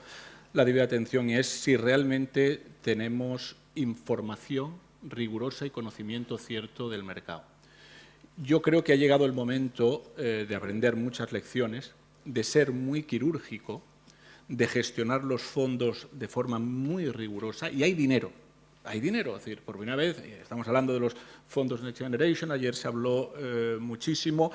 la debida atención, y es si realmente tenemos información rigurosa y conocimiento cierto del mercado. Yo creo que ha llegado el momento de aprender muchas lecciones, de ser muy quirúrgico, de gestionar los fondos de forma muy rigurosa, y hay dinero, es decir, por primera vez estamos hablando de los fondos Next Generation, ayer se habló muchísimo,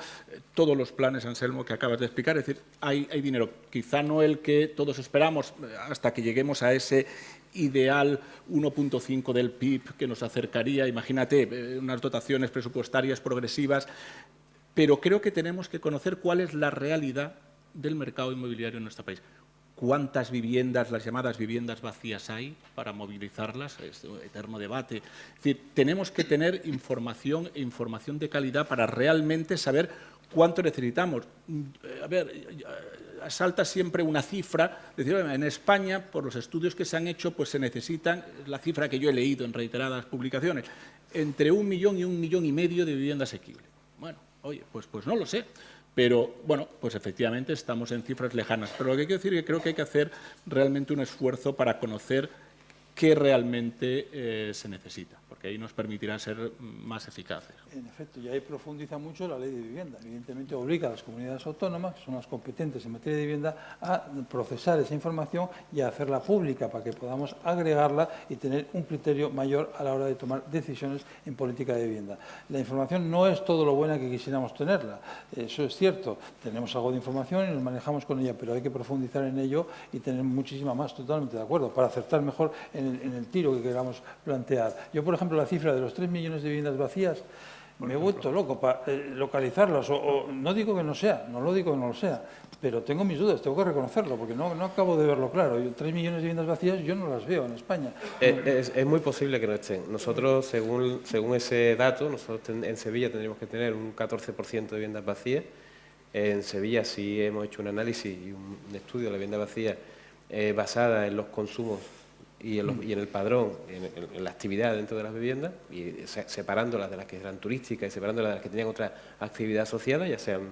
todos los planes, Anselmo, que acabas de explicar, es decir, hay dinero, quizá no el que todos esperamos hasta que lleguemos a ese ideal 1.5 del PIB que nos acercaría, imagínate, unas dotaciones presupuestarias progresivas, pero creo que tenemos que conocer cuál es la realidad del mercado inmobiliario en nuestro país. ¿Cuántas viviendas, las llamadas viviendas vacías, hay para movilizarlas? Es un eterno debate. Es decir, tenemos que tener información e información de calidad para realmente saber cuánto necesitamos. A ver, salta siempre una cifra. Es decir, en España, por los estudios que se han hecho, pues se necesitan, la cifra que yo he leído en reiteradas publicaciones, entre 1 millón y 1,5 millones de vivienda asequible. Bueno, oye, pues no lo sé. Pero, bueno, pues efectivamente estamos en cifras lejanas. Pero lo que quiero decir es que creo que hay que hacer realmente un esfuerzo para conocer qué realmente se necesita, porque ahí nos permitirá ser más eficaces. En efecto, y ahí profundiza mucho la ley de vivienda. Evidentemente obliga a las comunidades autónomas, que son las competentes en materia de vivienda, a procesar esa información y a hacerla pública para que podamos agregarla y tener un criterio mayor a la hora de tomar decisiones en política de vivienda. La información no es todo lo buena que quisiéramos tenerla, eso es cierto. Tenemos algo de información y nos manejamos con ella, pero hay que profundizar en ello y tener muchísima más, totalmente de acuerdo, para acertar mejor en el tiro que queramos plantear. Yo, por ejemplo, la cifra de los 3 millones de viviendas vacías, me he vuelto loco para localizarlas, o no digo que no sea, no lo digo que no lo sea, pero tengo mis dudas, tengo que reconocerlo, porque no acabo de verlo claro. 3 millones de viviendas vacías yo no las veo en España. Es muy posible que no estén. Nosotros, según ese dato, nosotros en Sevilla tendríamos que tener un 14% de viviendas vacías. En Sevilla sí hemos hecho un análisis y un estudio de la vivienda vacía basada en los consumos y en el padrón, en la actividad dentro de las viviendas, y separándolas de las que eran turísticas y separándolas de las que tenían otra actividad asociada, ya sean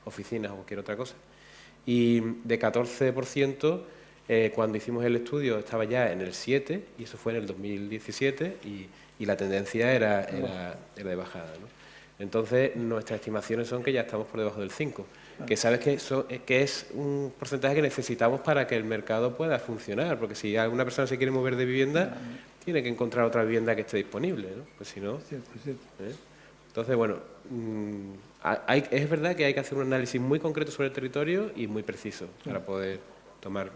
oficinas o cualquier otra cosa. Y de 14%, cuando hicimos el estudio estaba ya en el 7%, y eso fue en el 2017, y la tendencia era de bajada, ¿no? Entonces, nuestras estimaciones son que ya estamos por debajo del 5%, que sabes que es un porcentaje que necesitamos para que el mercado pueda funcionar, porque si alguna persona se quiere mover de vivienda, tiene que encontrar otra vivienda que esté disponible, ¿no? Pues si no... Cierto. Entonces, bueno, es verdad que hay que hacer un análisis muy concreto sobre el territorio y muy preciso para poder tomar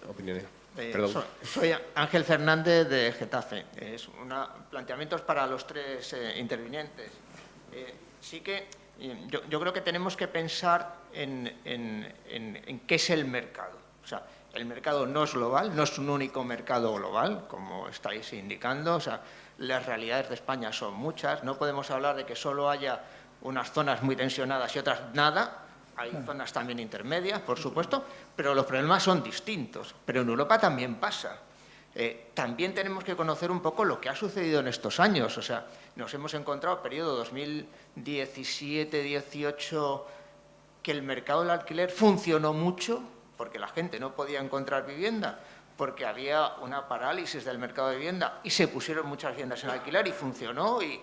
opiniones. Perdón. Soy Ángel Fernández de Getafe. Planteamientos para los tres intervinientes. Sí que yo creo que tenemos que pensar en qué es el mercado. O sea, el mercado no es global, no es un único mercado global, como estáis indicando. O sea, las realidades de España son muchas. No podemos hablar de que solo haya unas zonas muy tensionadas y otras nada. Hay zonas también intermedias, por supuesto, pero los problemas son distintos. Pero en Europa también pasa. También tenemos que conocer un poco lo que ha sucedido en estos años. O sea, nos hemos encontrado periodo 2017-18 que el mercado del alquiler funcionó mucho porque la gente no podía encontrar vivienda, porque había una parálisis del mercado de vivienda y se pusieron muchas viviendas en alquiler y funcionó y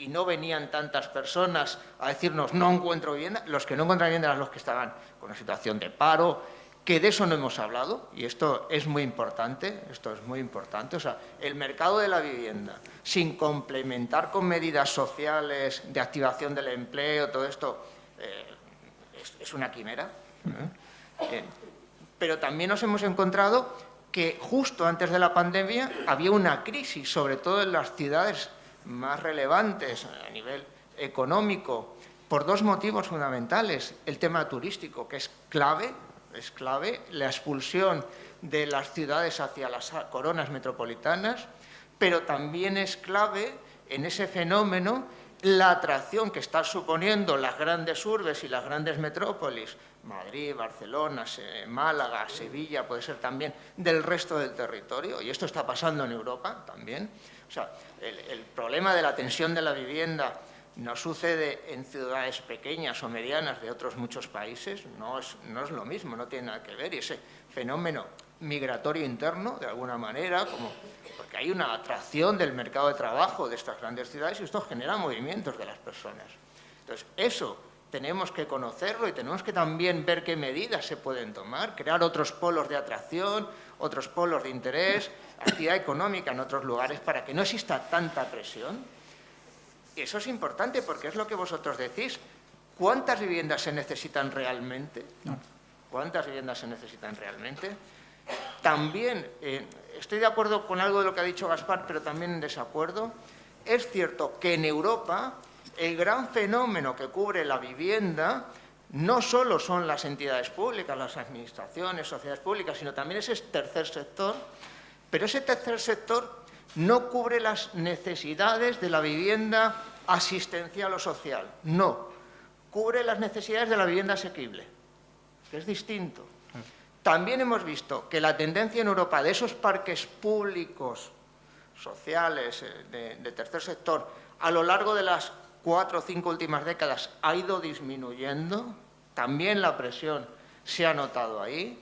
no venían tantas personas a decirnos no encuentro vivienda. Los que no encontraban vivienda eran los que estaban con una situación de paro, que de eso no hemos hablado, y esto es muy importante, o sea, el mercado de la vivienda, sin complementar con medidas sociales de activación del empleo, todo esto, es una quimera. Pero también nos hemos encontrado que justo antes de la pandemia había una crisis, sobre todo en las ciudades más relevantes a nivel económico, por dos motivos fundamentales. El tema turístico, que es clave, la expulsión de las ciudades hacia las coronas metropolitanas, pero también es clave en ese fenómeno la atracción que están suponiendo las grandes urbes y las grandes metrópolis, Madrid, Barcelona, Málaga, Sevilla, puede ser también, del resto del territorio, y esto está pasando en Europa también. O sea, el problema de la tensión de la vivienda no sucede en ciudades pequeñas o medianas de otros muchos países, no es lo mismo, no tiene nada que ver. Y ese fenómeno migratorio interno, de alguna manera, porque hay una atracción del mercado de trabajo de estas grandes ciudades y esto genera movimientos de las personas. Entonces, eso tenemos que conocerlo y tenemos que también ver qué medidas se pueden tomar, crear otros polos de atracción, otros polos de interés, actividad económica en otros lugares para que no exista tanta presión. Y eso es importante porque es lo que vosotros decís. ¿Cuántas viviendas se necesitan realmente? ¿Cuántas viviendas se necesitan realmente? También estoy de acuerdo con algo de lo que ha dicho Gaspar, pero también en desacuerdo. Es cierto que en Europa el gran fenómeno que cubre la vivienda no solo son las entidades públicas, las administraciones, sociedades públicas, sino también ese tercer sector, pero ese tercer sector no cubre las necesidades de la vivienda asistencial o social, no, cubre las necesidades de la vivienda asequible, que es distinto. También hemos visto que la tendencia en Europa de esos parques públicos, sociales, de tercer sector, a lo largo de las 4 o 5 últimas décadas ha ido disminuyendo. También la presión se ha notado ahí.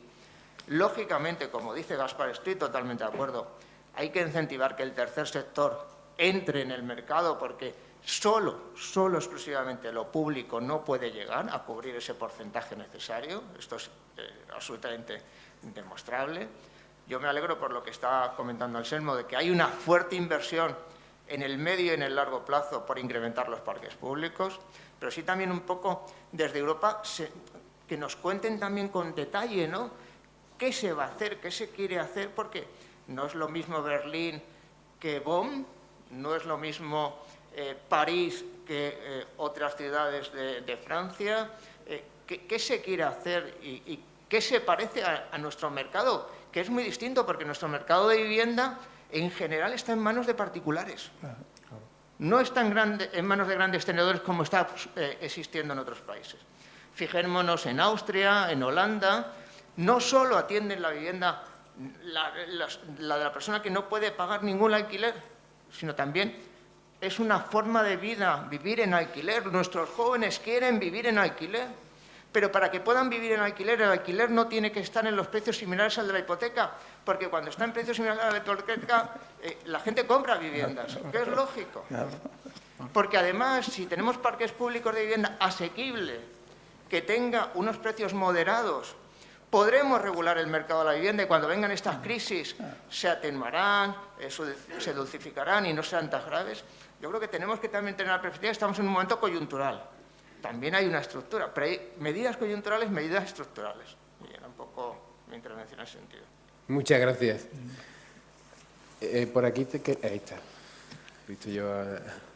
Lógicamente, como dice Gaspar, estoy totalmente de acuerdo, hay que incentivar que el tercer sector entre en el mercado porque solo exclusivamente lo público no puede llegar a cubrir ese porcentaje necesario. Esto es absolutamente demostrable. Yo me alegro por lo que está comentando Anselmo, de que hay una fuerte inversión en el medio y en el largo plazo por incrementar los parques públicos, pero sí también un poco desde Europa que nos cuenten también con detalle, ¿no? ¿Qué se va a hacer? ¿Qué se quiere hacer? Porque no es lo mismo Berlín que Bonn, no es lo mismo París que otras ciudades de Francia. ¿Qué se quiere hacer y qué se parece a nuestro mercado? Que es muy distinto porque nuestro mercado de vivienda en general está en manos de particulares. No está en manos de grandes tenedores como está existiendo en otros países. Fijémonos en Austria, en Holanda, no solo atienden la vivienda la de la persona que no puede pagar ningún alquiler, sino también es una forma de vida vivir en alquiler. Nuestros jóvenes quieren vivir en alquiler, pero para que puedan vivir en alquiler, el alquiler no tiene que estar en los precios similares al de la hipoteca, porque cuando está en precios similares a la hipoteca, la gente compra viviendas, que es lógico. Porque además, si tenemos parques públicos de vivienda asequible, que tenga unos precios moderados, podremos regular el mercado de la vivienda y cuando vengan estas crisis se atenuarán, se dulcificarán y no serán tan graves. Yo creo que tenemos que también tener la perspectiva que estamos en un momento coyuntural. También hay una estructura, pero hay medidas coyunturales, medidas estructurales. Y era un poco mi intervención en ese sentido. Muchas gracias. Por aquí, ahí está. Visto yo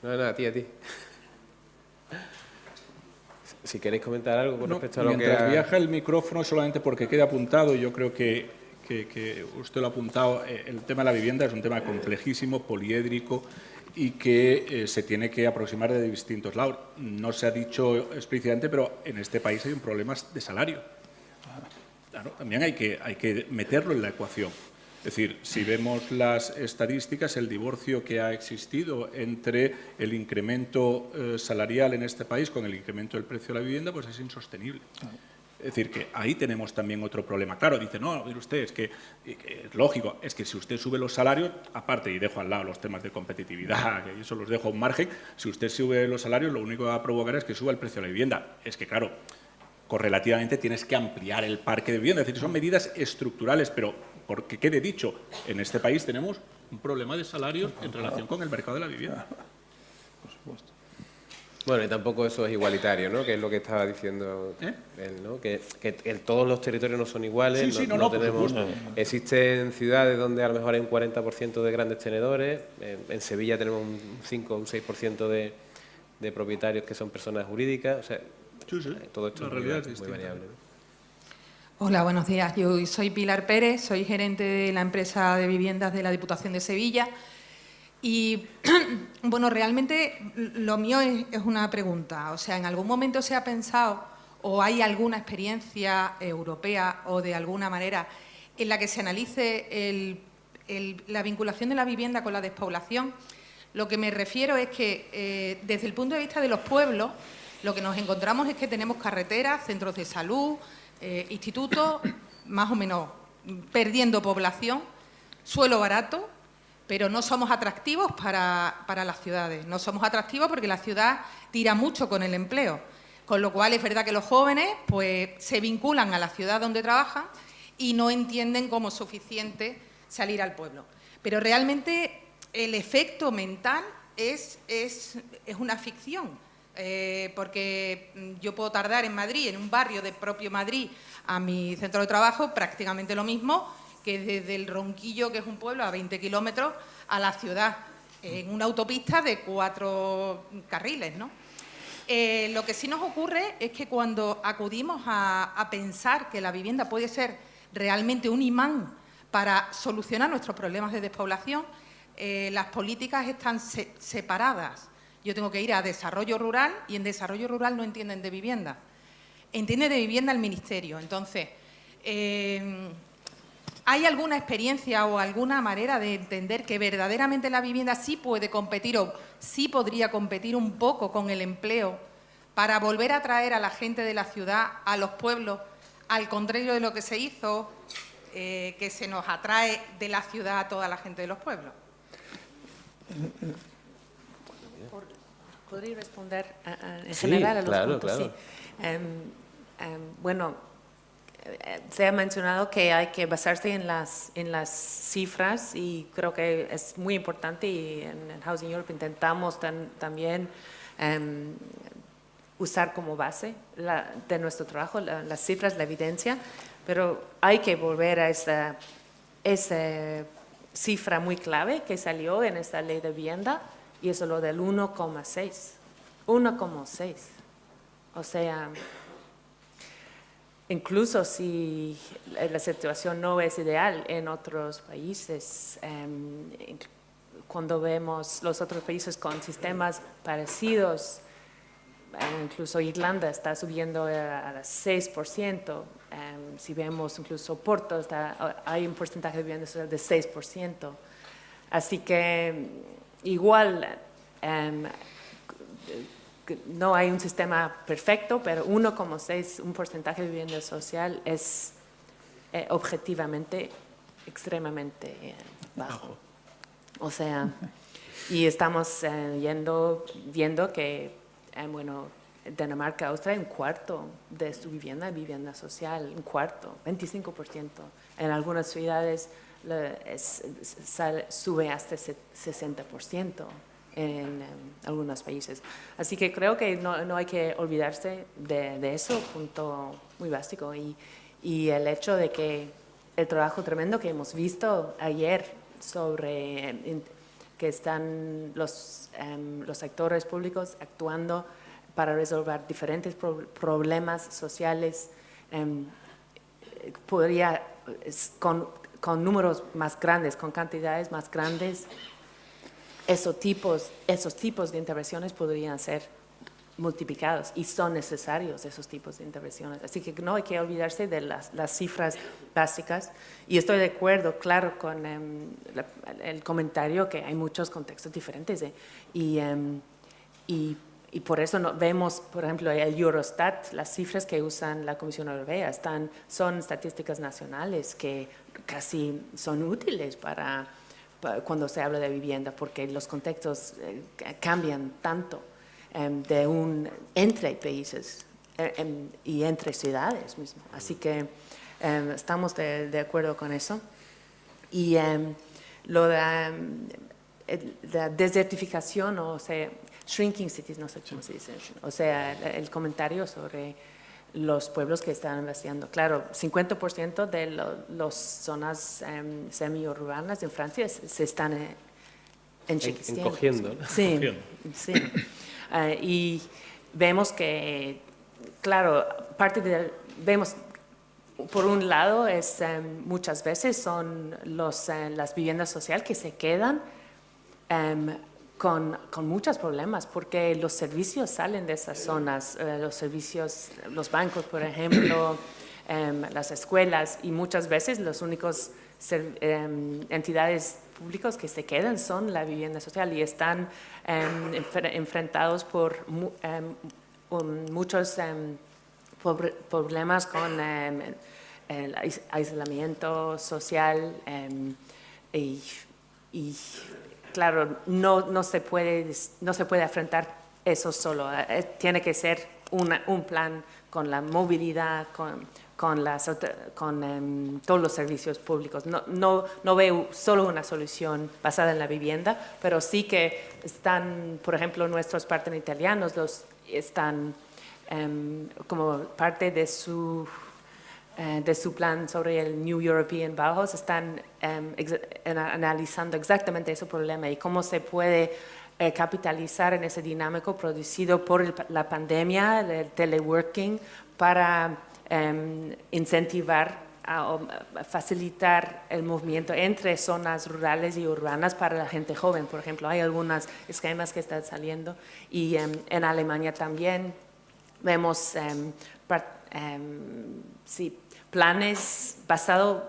no, a ti. Si queréis comentar algo con respecto a lo que... Mientras viaja el micrófono, solamente porque quede apuntado, yo creo que usted lo ha apuntado, el tema de la vivienda es un tema complejísimo, poliédrico y que se tiene que aproximar de distintos lados. No se ha dicho explícitamente, pero en este país hay un problema de salario. Claro, también hay que meterlo en la ecuación. Es decir, si vemos las estadísticas, el divorcio que ha existido entre el incremento salarial en este país con el incremento del precio de la vivienda, pues es insostenible. Es decir, que ahí tenemos también otro problema. Claro, dice, no, mire usted, es que es lógico, es que si usted sube los salarios, aparte, y dejo al lado los temas de competitividad, que eso los dejo a un margen, si usted sube los salarios, lo único que va a provocar es que suba el precio de la vivienda. Es que, claro, correlativamente tienes que ampliar el parque de vivienda. Es decir, son medidas estructurales, pero porque quede dicho, en este país tenemos un problema de salarios en relación con el mercado de la vivienda. Por supuesto. Bueno, y tampoco eso es igualitario, ¿no? Que es lo que estaba diciendo él, ¿no? Que todos los territorios no son iguales. Sí, no por tenemos. supuesto. Existen ciudades donde a lo mejor hay un 40% de grandes tenedores. En Sevilla tenemos un 5 o un 6% de propietarios que son personas jurídicas. O sea, todo esto es muy variable, ¿no? Hola, buenos días. Yo soy Pilar Pérez, soy gerente de la empresa de viviendas de la Diputación de Sevilla. Y, bueno, realmente lo mío es una pregunta. O sea, ¿en algún momento se ha pensado o hay alguna experiencia europea o de alguna manera en la que se analice la vinculación de la vivienda con la despoblación? Lo que me refiero es que, desde el punto de vista de los pueblos, lo que nos encontramos es que tenemos carreteras, centros de salud, institutos, más o menos perdiendo población, suelo barato, pero no somos atractivos para las ciudades. No somos atractivos porque la ciudad tira mucho con el empleo, con lo cual es verdad que los jóvenes pues, se vinculan a la ciudad donde trabajan y no entienden como suficiente salir al pueblo. Pero realmente el efecto mental es una ficción, porque yo puedo tardar en Madrid, en un barrio de propio Madrid, a mi centro de trabajo, prácticamente lo mismo que desde el Ronquillo, que es un pueblo a 20 kilómetros, a la ciudad, en una autopista de 4 carriles, ¿no? Lo que sí nos ocurre es que cuando acudimos a pensar que la vivienda puede ser realmente un imán para solucionar nuestros problemas de despoblación, las políticas están separadas. Yo tengo que ir a desarrollo rural y en desarrollo rural no entienden de vivienda. Entiende de vivienda el Ministerio. Entonces, ¿hay alguna experiencia o alguna manera de entender que verdaderamente la vivienda sí puede competir o sí podría competir un poco con el empleo para volver a atraer a la gente de la ciudad a los pueblos, al contrario de lo que se hizo, que se nos atrae de la ciudad a toda la gente de los pueblos? ¿Podría responder en general a los puntos? Claro. Sí. Bueno, se ha mencionado que hay que basarse en las cifras y creo que es muy importante y en Housing Europe intentamos también usar como base de nuestro trabajo las cifras, la evidencia, pero hay que volver a esa cifra muy clave que salió en esta ley de vivienda y eso lo del 1,6. 1,6. O sea, incluso si la situación no es ideal en otros países, cuando vemos los otros países con sistemas parecidos, incluso Irlanda está subiendo a 6%, si vemos incluso Porto, hay un porcentaje de vivienda social de 6%. Así que igual no hay un sistema perfecto, pero 1,6, un porcentaje de vivienda social es objetivamente extremadamente bajo. O sea, y estamos viendo que, bueno, Dinamarca, Austria, un cuarto de su vivienda social, un cuarto, 25%. En algunas ciudades sube hasta 60% en algunos países. Así que creo que no hay que olvidarse de eso, punto muy básico. Y el hecho de que el trabajo tremendo que hemos visto ayer sobre que están los actores públicos actuando para resolver diferentes problemas sociales, podría, con números más grandes, con cantidades más grandes, esos tipos de intervenciones podrían ser multiplicados y son necesarios esos tipos de intervenciones. Así que no hay que olvidarse de las cifras básicas y estoy de acuerdo, claro, con el comentario que hay muchos contextos diferentes y por eso vemos, por ejemplo, el Eurostat, las cifras que usan la Comisión Europea son estadísticas nacionales que casi son útiles para cuando se habla de vivienda, porque los contextos cambian tanto entre países y entre ciudades mismo. Así que estamos de acuerdo con eso. Y lo de la desertificación, o sea, shrinking cities, no sé cómo se dice, o sea, el comentario sobre los pueblos que están vaciando. Claro, 50% de las zonas semi-urbanas en Francia se están encogiendo, ¿no? Sí, sí. Y vemos que, claro, vemos, por un lado, muchas veces son las viviendas sociales que se quedan con muchos problemas, porque los servicios salen de esas zonas, los bancos, por ejemplo, las escuelas, y muchas veces los únicos entidades públicas que se quedan son la vivienda social y están enfrentados por muchos problemas con el aislamiento social claro, no se puede afrontar eso solo. Tiene que ser un plan con la movilidad, con todos los servicios públicos. No veo solo una solución basada en la vivienda, pero sí que están, por ejemplo, nuestros partners italianos están como parte de su plan sobre el New European Bauhaus, están analizando exactamente ese problema y cómo se puede capitalizar en ese dinámico producido por la pandemia, el teleworking, para incentivar o facilitar el movimiento entre zonas rurales y urbanas para la gente joven. Por ejemplo, hay algunos esquemas que están saliendo y en Alemania también vemos planes basados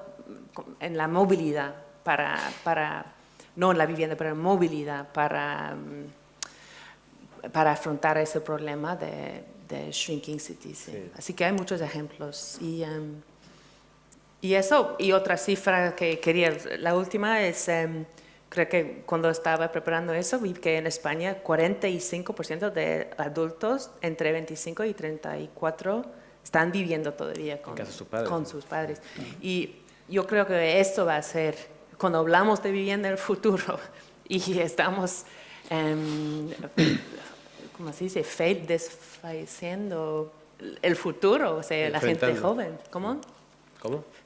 en la movilidad no en la vivienda, pero en movilidad para afrontar ese problema de shrinking cities. Sí. Así que hay muchos ejemplos. Y eso, y otra cifra que quería, la última es, creo que cuando estaba preparando eso, vi que en España 45% de adultos entre 25 y 34 están viviendo todavía con sus padres. Y yo creo que esto va a ser, cuando hablamos de vivienda en el futuro y estamos, ¿cómo se dice? Desfalleciendo el futuro, o sea, la gente joven. ¿Cómo?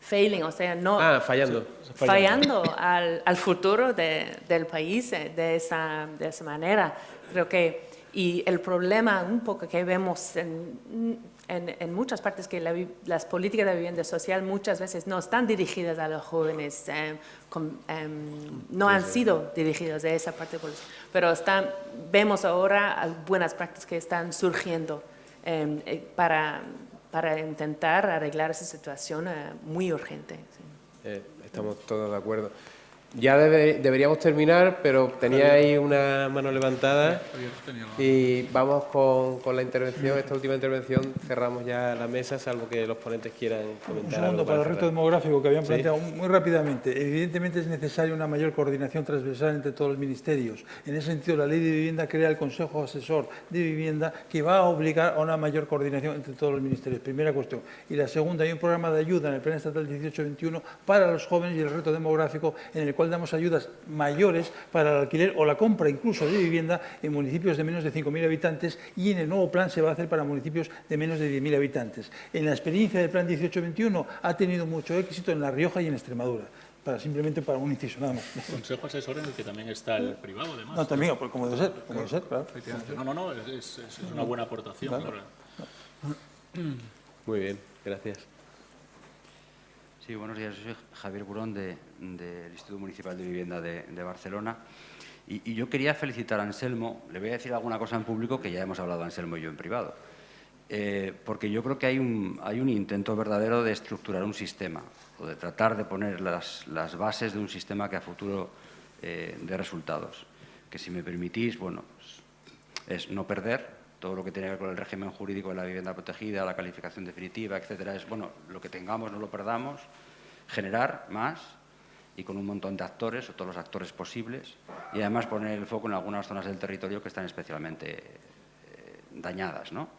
Failing, o sea, fallando. Fallando al futuro del país de esa manera. Creo que, y el problema un poco que vemos en muchas partes, que las políticas de vivienda social muchas veces no están dirigidas a los jóvenes, no han sido dirigidas a esa parte, pero vemos ahora buenas prácticas que están surgiendo para intentar arreglar esa situación muy urgente. Sí. Estamos todos de acuerdo. Ya deberíamos terminar, pero tenía ahí una mano levantada y vamos con la intervención, esta última intervención, cerramos ya la mesa, salvo que los ponentes quieran comentar. Un segundo, para el reto demográfico que habían planteado muy rápidamente. Evidentemente es necesaria una mayor coordinación transversal entre todos los ministerios. En ese sentido, la Ley de Vivienda crea el Consejo Asesor de Vivienda que va a obligar a una mayor coordinación entre todos los ministerios. Primera cuestión. Y la segunda, hay un programa de ayuda en el Plan Estatal 18-21 para los jóvenes y el reto demográfico, en el cual damos ayudas mayores para el alquiler o la compra incluso de vivienda en municipios de menos de 5.000 habitantes, y en el nuevo plan se va a hacer para municipios de menos de 10.000 habitantes. En la experiencia del Plan 18-21 ha tenido mucho éxito en La Rioja y en Extremadura. Simplemente para un inciso, nada más. Consejo asesor en el que también está el privado, además. No, también, pues como debe ser, claro. No, es una buena aportación. Claro. Muy bien, gracias. Sí, buenos días. Yo soy Javier Burón del Instituto Municipal de Vivienda de Barcelona. Y yo quería felicitar a Anselmo. Le voy a decir alguna cosa en público que ya hemos hablado Anselmo y yo en privado. Porque yo creo que hay un intento verdadero de estructurar un sistema o de tratar de poner las bases de un sistema que a futuro dé resultados. Que, si me permitís, bueno, es no perder todo lo que tiene que ver con el régimen jurídico de la vivienda protegida, la calificación definitiva, etcétera. Es, bueno, lo que tengamos no lo perdamos, generar más y con un montón de actores, o todos los actores posibles, y además poner el foco en algunas zonas del territorio que están especialmente dañadas, ¿no?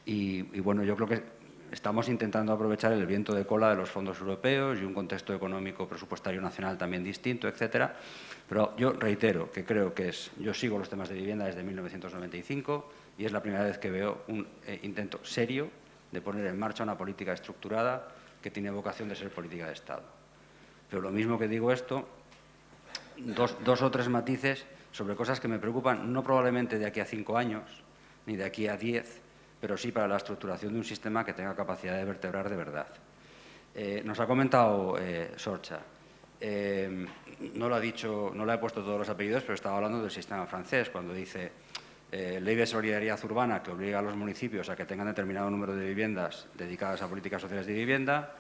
Y bueno, yo creo que estamos intentando aprovechar el viento de cola de los fondos europeos y un contexto económico presupuestario nacional también distinto, etcétera. Pero yo reitero que creo que yo sigo los temas de vivienda desde 1995 y es la primera vez que veo un intento serio de poner en marcha una política estructurada que tiene vocación de ser política de Estado. Pero lo mismo que digo esto, dos o tres matices sobre cosas que me preocupan, no probablemente de aquí a 5 años, ni de aquí a 10, pero sí para la estructuración de un sistema que tenga capacidad de vertebrar de verdad. Nos ha comentado Sorcha, no lo ha dicho, no le he puesto todos los apellidos, pero estaba hablando del sistema francés, cuando dice ley de solidaridad urbana que obliga a los municipios a que tengan determinado número de viviendas dedicadas a políticas sociales de vivienda,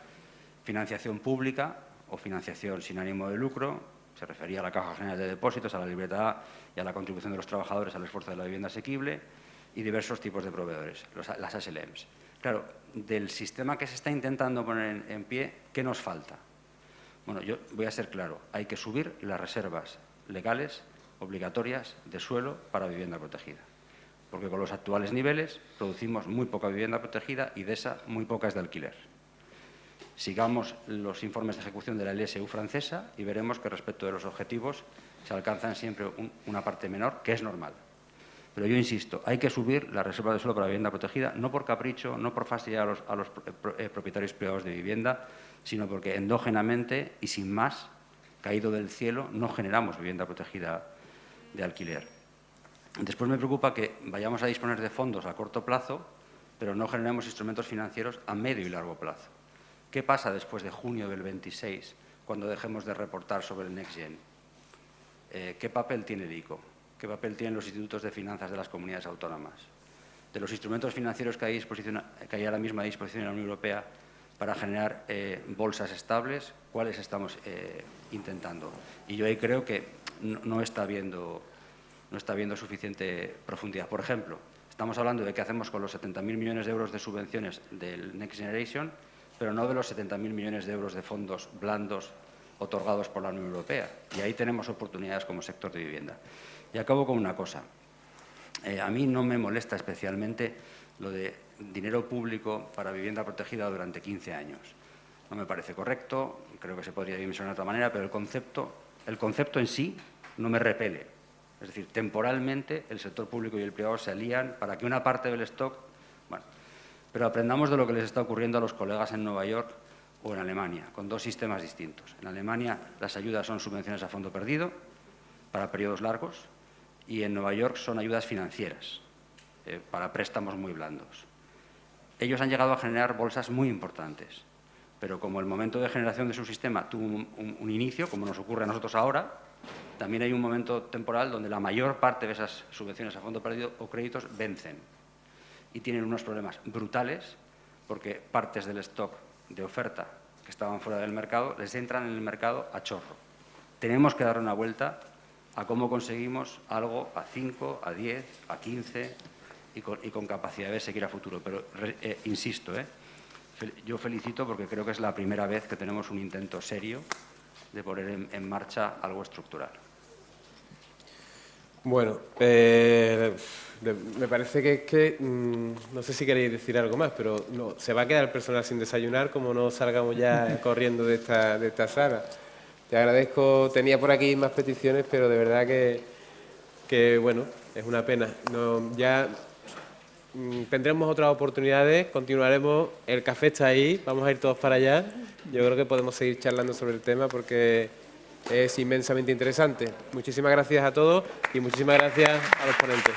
financiación pública o financiación sin ánimo de lucro, se refería a la Caja General de Depósitos, a la libertad y a la contribución de los trabajadores al esfuerzo de la vivienda asequible, y diversos tipos de proveedores, las SLMs. Claro, del sistema que se está intentando poner en pie, ¿qué nos falta? Bueno, yo voy a ser claro, hay que subir las reservas legales obligatorias de suelo para vivienda protegida, porque con los actuales niveles producimos muy poca vivienda protegida y de esa muy poca es de alquiler. Sigamos los informes de ejecución de la LSU francesa y veremos que respecto de los objetivos se alcanzan siempre una parte menor, que es normal. Pero yo insisto, hay que subir la reserva de suelo para vivienda protegida, no por capricho, no por fastidiar a los propietarios privados de vivienda, sino porque endógenamente y sin más, caído del cielo, no generamos vivienda protegida de alquiler. Después me preocupa que vayamos a disponer de fondos a corto plazo, pero no generemos instrumentos financieros a medio y largo plazo. ¿Qué pasa después de junio del 26, cuando dejemos de reportar sobre el Next Gen? ¿Qué papel tiene el ICO? ¿Qué papel tienen los institutos de finanzas de las comunidades autónomas? De los instrumentos financieros que hay ahora mismo a disposición en la Unión Europea para generar bolsas estables, ¿cuáles estamos intentando? Y yo ahí creo que no está habiendo suficiente profundidad. Por ejemplo, estamos hablando de qué hacemos con los 70.000 millones de euros de subvenciones del Next Generation, pero no de los 70.000 millones de euros de fondos blandos otorgados por la Unión Europea. Y ahí tenemos oportunidades como sector de vivienda. Y acabo con una cosa. A mí no me molesta especialmente lo de dinero público para vivienda protegida durante 15 años. No me parece correcto, creo que se podría dimensionar de otra manera, pero el concepto en sí no me repele. Es decir, temporalmente el sector público y el privado se alían para que una parte del stock... Bueno, pero aprendamos de lo que les está ocurriendo a los colegas en Nueva York o en Alemania, con dos sistemas distintos. En Alemania las ayudas son subvenciones a fondo perdido para periodos largos y en Nueva York son ayudas financieras para préstamos muy blandos. Ellos han llegado a generar bolsas muy importantes, pero como el momento de generación de su sistema tuvo un inicio, como nos ocurre a nosotros ahora, también hay un momento temporal donde la mayor parte de esas subvenciones a fondo perdido o créditos vencen y tienen unos problemas brutales porque partes del stock de oferta que estaban fuera del mercado les entran en el mercado a chorro. Tenemos que dar una vuelta a cómo conseguimos algo a 5, a 10, a 15 y con capacidad de seguir a futuro. Pero, insisto, yo felicito porque creo que es la primera vez que tenemos un intento serio de poner en marcha algo estructural. Bueno, me parece que no sé si queréis decir algo más, pero no, se va a quedar el personal sin desayunar como no salgamos ya corriendo de esta sala. Te agradezco, tenía por aquí más peticiones, pero de verdad que bueno, es una pena. No, ya tendremos otras oportunidades, continuaremos, el café está ahí, vamos a ir todos para allá. Yo creo que podemos seguir charlando sobre el tema porque es inmensamente interesante. Muchísimas gracias a todos y muchísimas gracias a los ponentes.